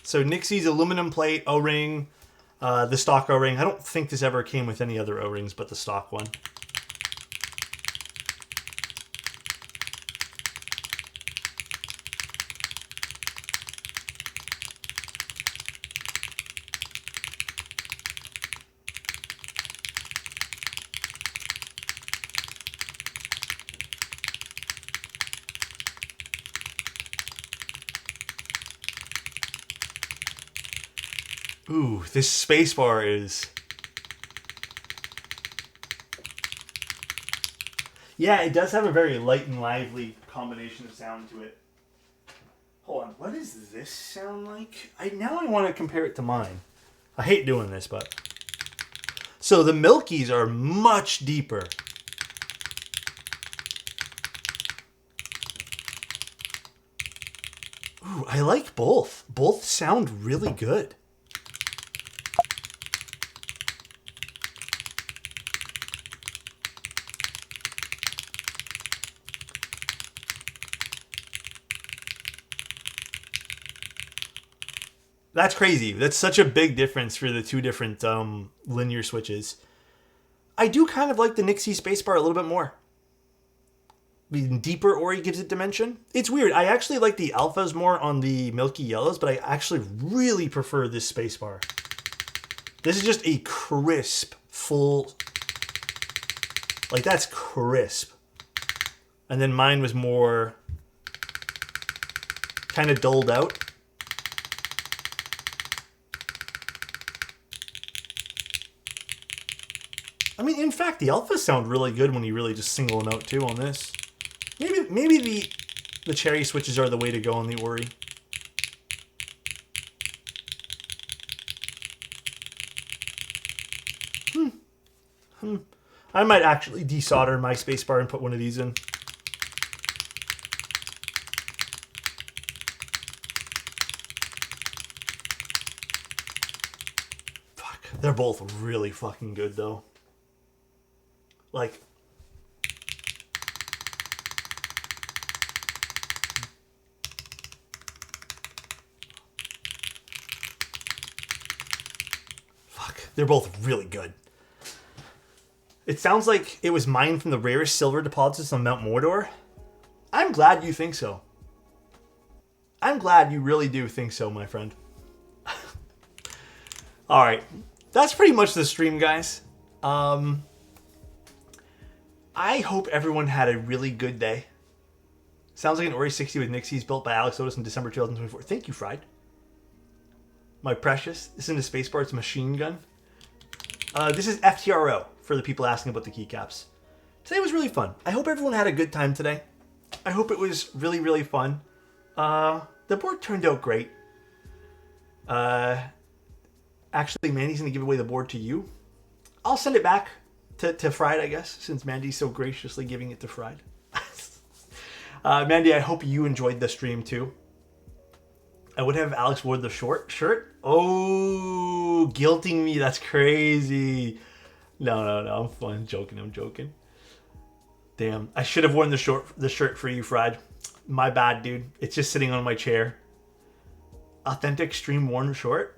So Nixie's aluminum plate O-ring, the stock O-ring. I don't think this ever came with any other O-rings but the stock one. Ooh, this spacebar is... Yeah, it does have a very light and lively combination of sound to it. Hold on, what does this sound like? Now I want to compare it to mine. I hate doing this, but... So the Milkies are much deeper. Ooh, I like both. Both sound really good. That's crazy. That's such a big difference for the two different linear switches. I do kind of like the Nixie spacebar a little bit more. The deeper Ori gives it dimension. It's weird. I actually like the alphas more on the Milky Yellows, but I actually really prefer this spacebar. This is just a crisp, full... Like, that's crisp. And then mine was more kind of dulled out. I mean, in fact, the alphas sound really good when you really just single them out too on this. Maybe the cherry switches are the way to go on the Ori. I might actually desolder my spacebar and put one of these in. Fuck, they're both really fucking good though. Like, fuck, they're both really good. It sounds like it was mined from the rarest silver deposits on Mount Mordor. I'm glad you think so. I'm glad you really do think so, my friend. All right, that's pretty much the stream, guys. I hope everyone had a really good day. Sounds like an Ori60 with Nixies built by Alexotos in December 2024. Thank you, Fried. My precious. This isn't a spacebar, it's a machine gun. This is FTRO for the people asking about the keycaps. Today was really fun. I hope everyone had a good time today. I hope it was really, really fun. The board turned out great. Actually, Mandy's going to give away the board to you. I'll send it back to Fried, I guess, since Mandy's so graciously giving it to Fried. Mandy, I hope you enjoyed the stream too. I would have Alex wore the short shirt. Oh, guilting me. That's crazy. No. I'm fun. I'm joking. Damn. I should have worn the shirt for you, Fried. My bad, dude. It's just sitting on my chair. Authentic stream worn short.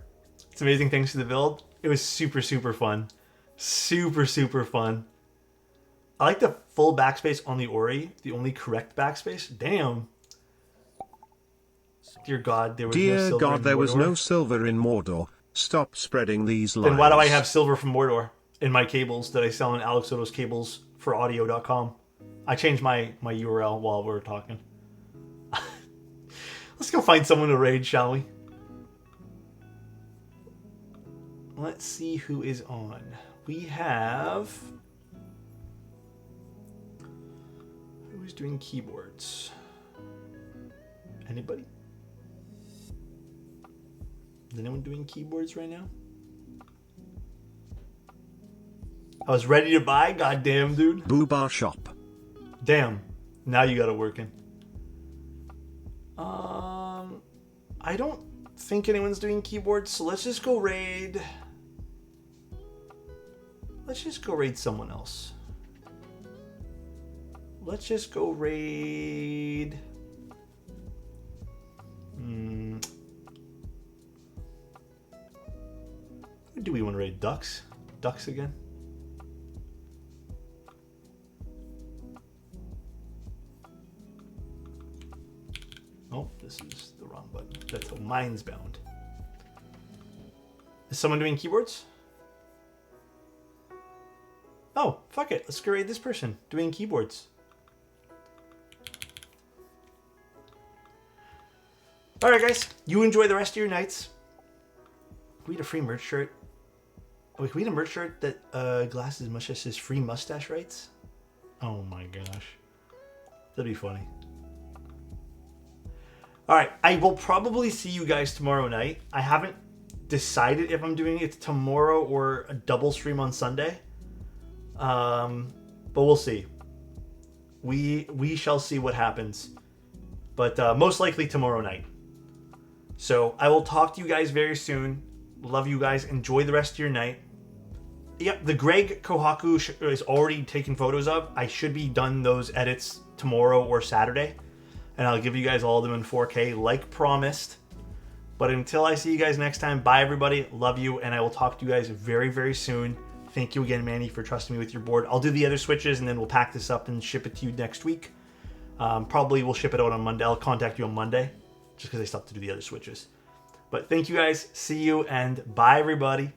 It's amazing thanks to the build. It was super, super fun. Super, super fun. I like the full backspace on the Ori. The only correct backspace. Damn. Dear God, there was no silver in Mordor. Dear God, there was no silver in Mordor. Stop spreading these lies. Then why do I have silver from Mordor in my cables that I sell on Alexotos cables for audio.com? I changed my URL while we were talking. Let's go find someone to raid, shall we? Let's see who is on. We have... Who's doing keyboards? Anybody? Is anyone doing keyboards right now? I was ready to buy. Goddamn, dude. Boobar shop. Damn. Now you got it working. I don't think anyone's doing keyboards, so let's just go raid. Let's just go raid someone else. Let's just go raid. Who do we want to raid? Ducks? Ducks again? Oh, this is the wrong button. That's how mine's bound. Is someone doing keyboards? Oh, fuck it. Let's go raid this person doing keyboards. Alright, guys. You enjoy the rest of your nights. Can we get a free merch shirt? Oh, can we get a merch shirt that Glasses Mustache says free mustache rights? Oh my gosh. That'd be funny. Alright, I will probably see you guys tomorrow night. I haven't decided if I'm doing it tomorrow or a double stream on Sunday. But we'll see. We shall see what happens. But most likely tomorrow night. So I will talk to you guys very soon. Love you guys. Enjoy the rest of your night. Yep, the Greg Kohaku is already taken photos of. I should be done those edits tomorrow or Saturday. And I'll give you guys all of them in 4K like promised. But until I see you guys next time, bye everybody. Love you. And I will talk to you guys very, very soon. Thank you again, Manny, for trusting me with your board. I'll do the other switches and then we'll pack this up and ship it to you next week. Probably we'll ship it out on Monday. I'll contact you on Monday just because I still have to do the other switches. But thank you guys. See you and bye everybody.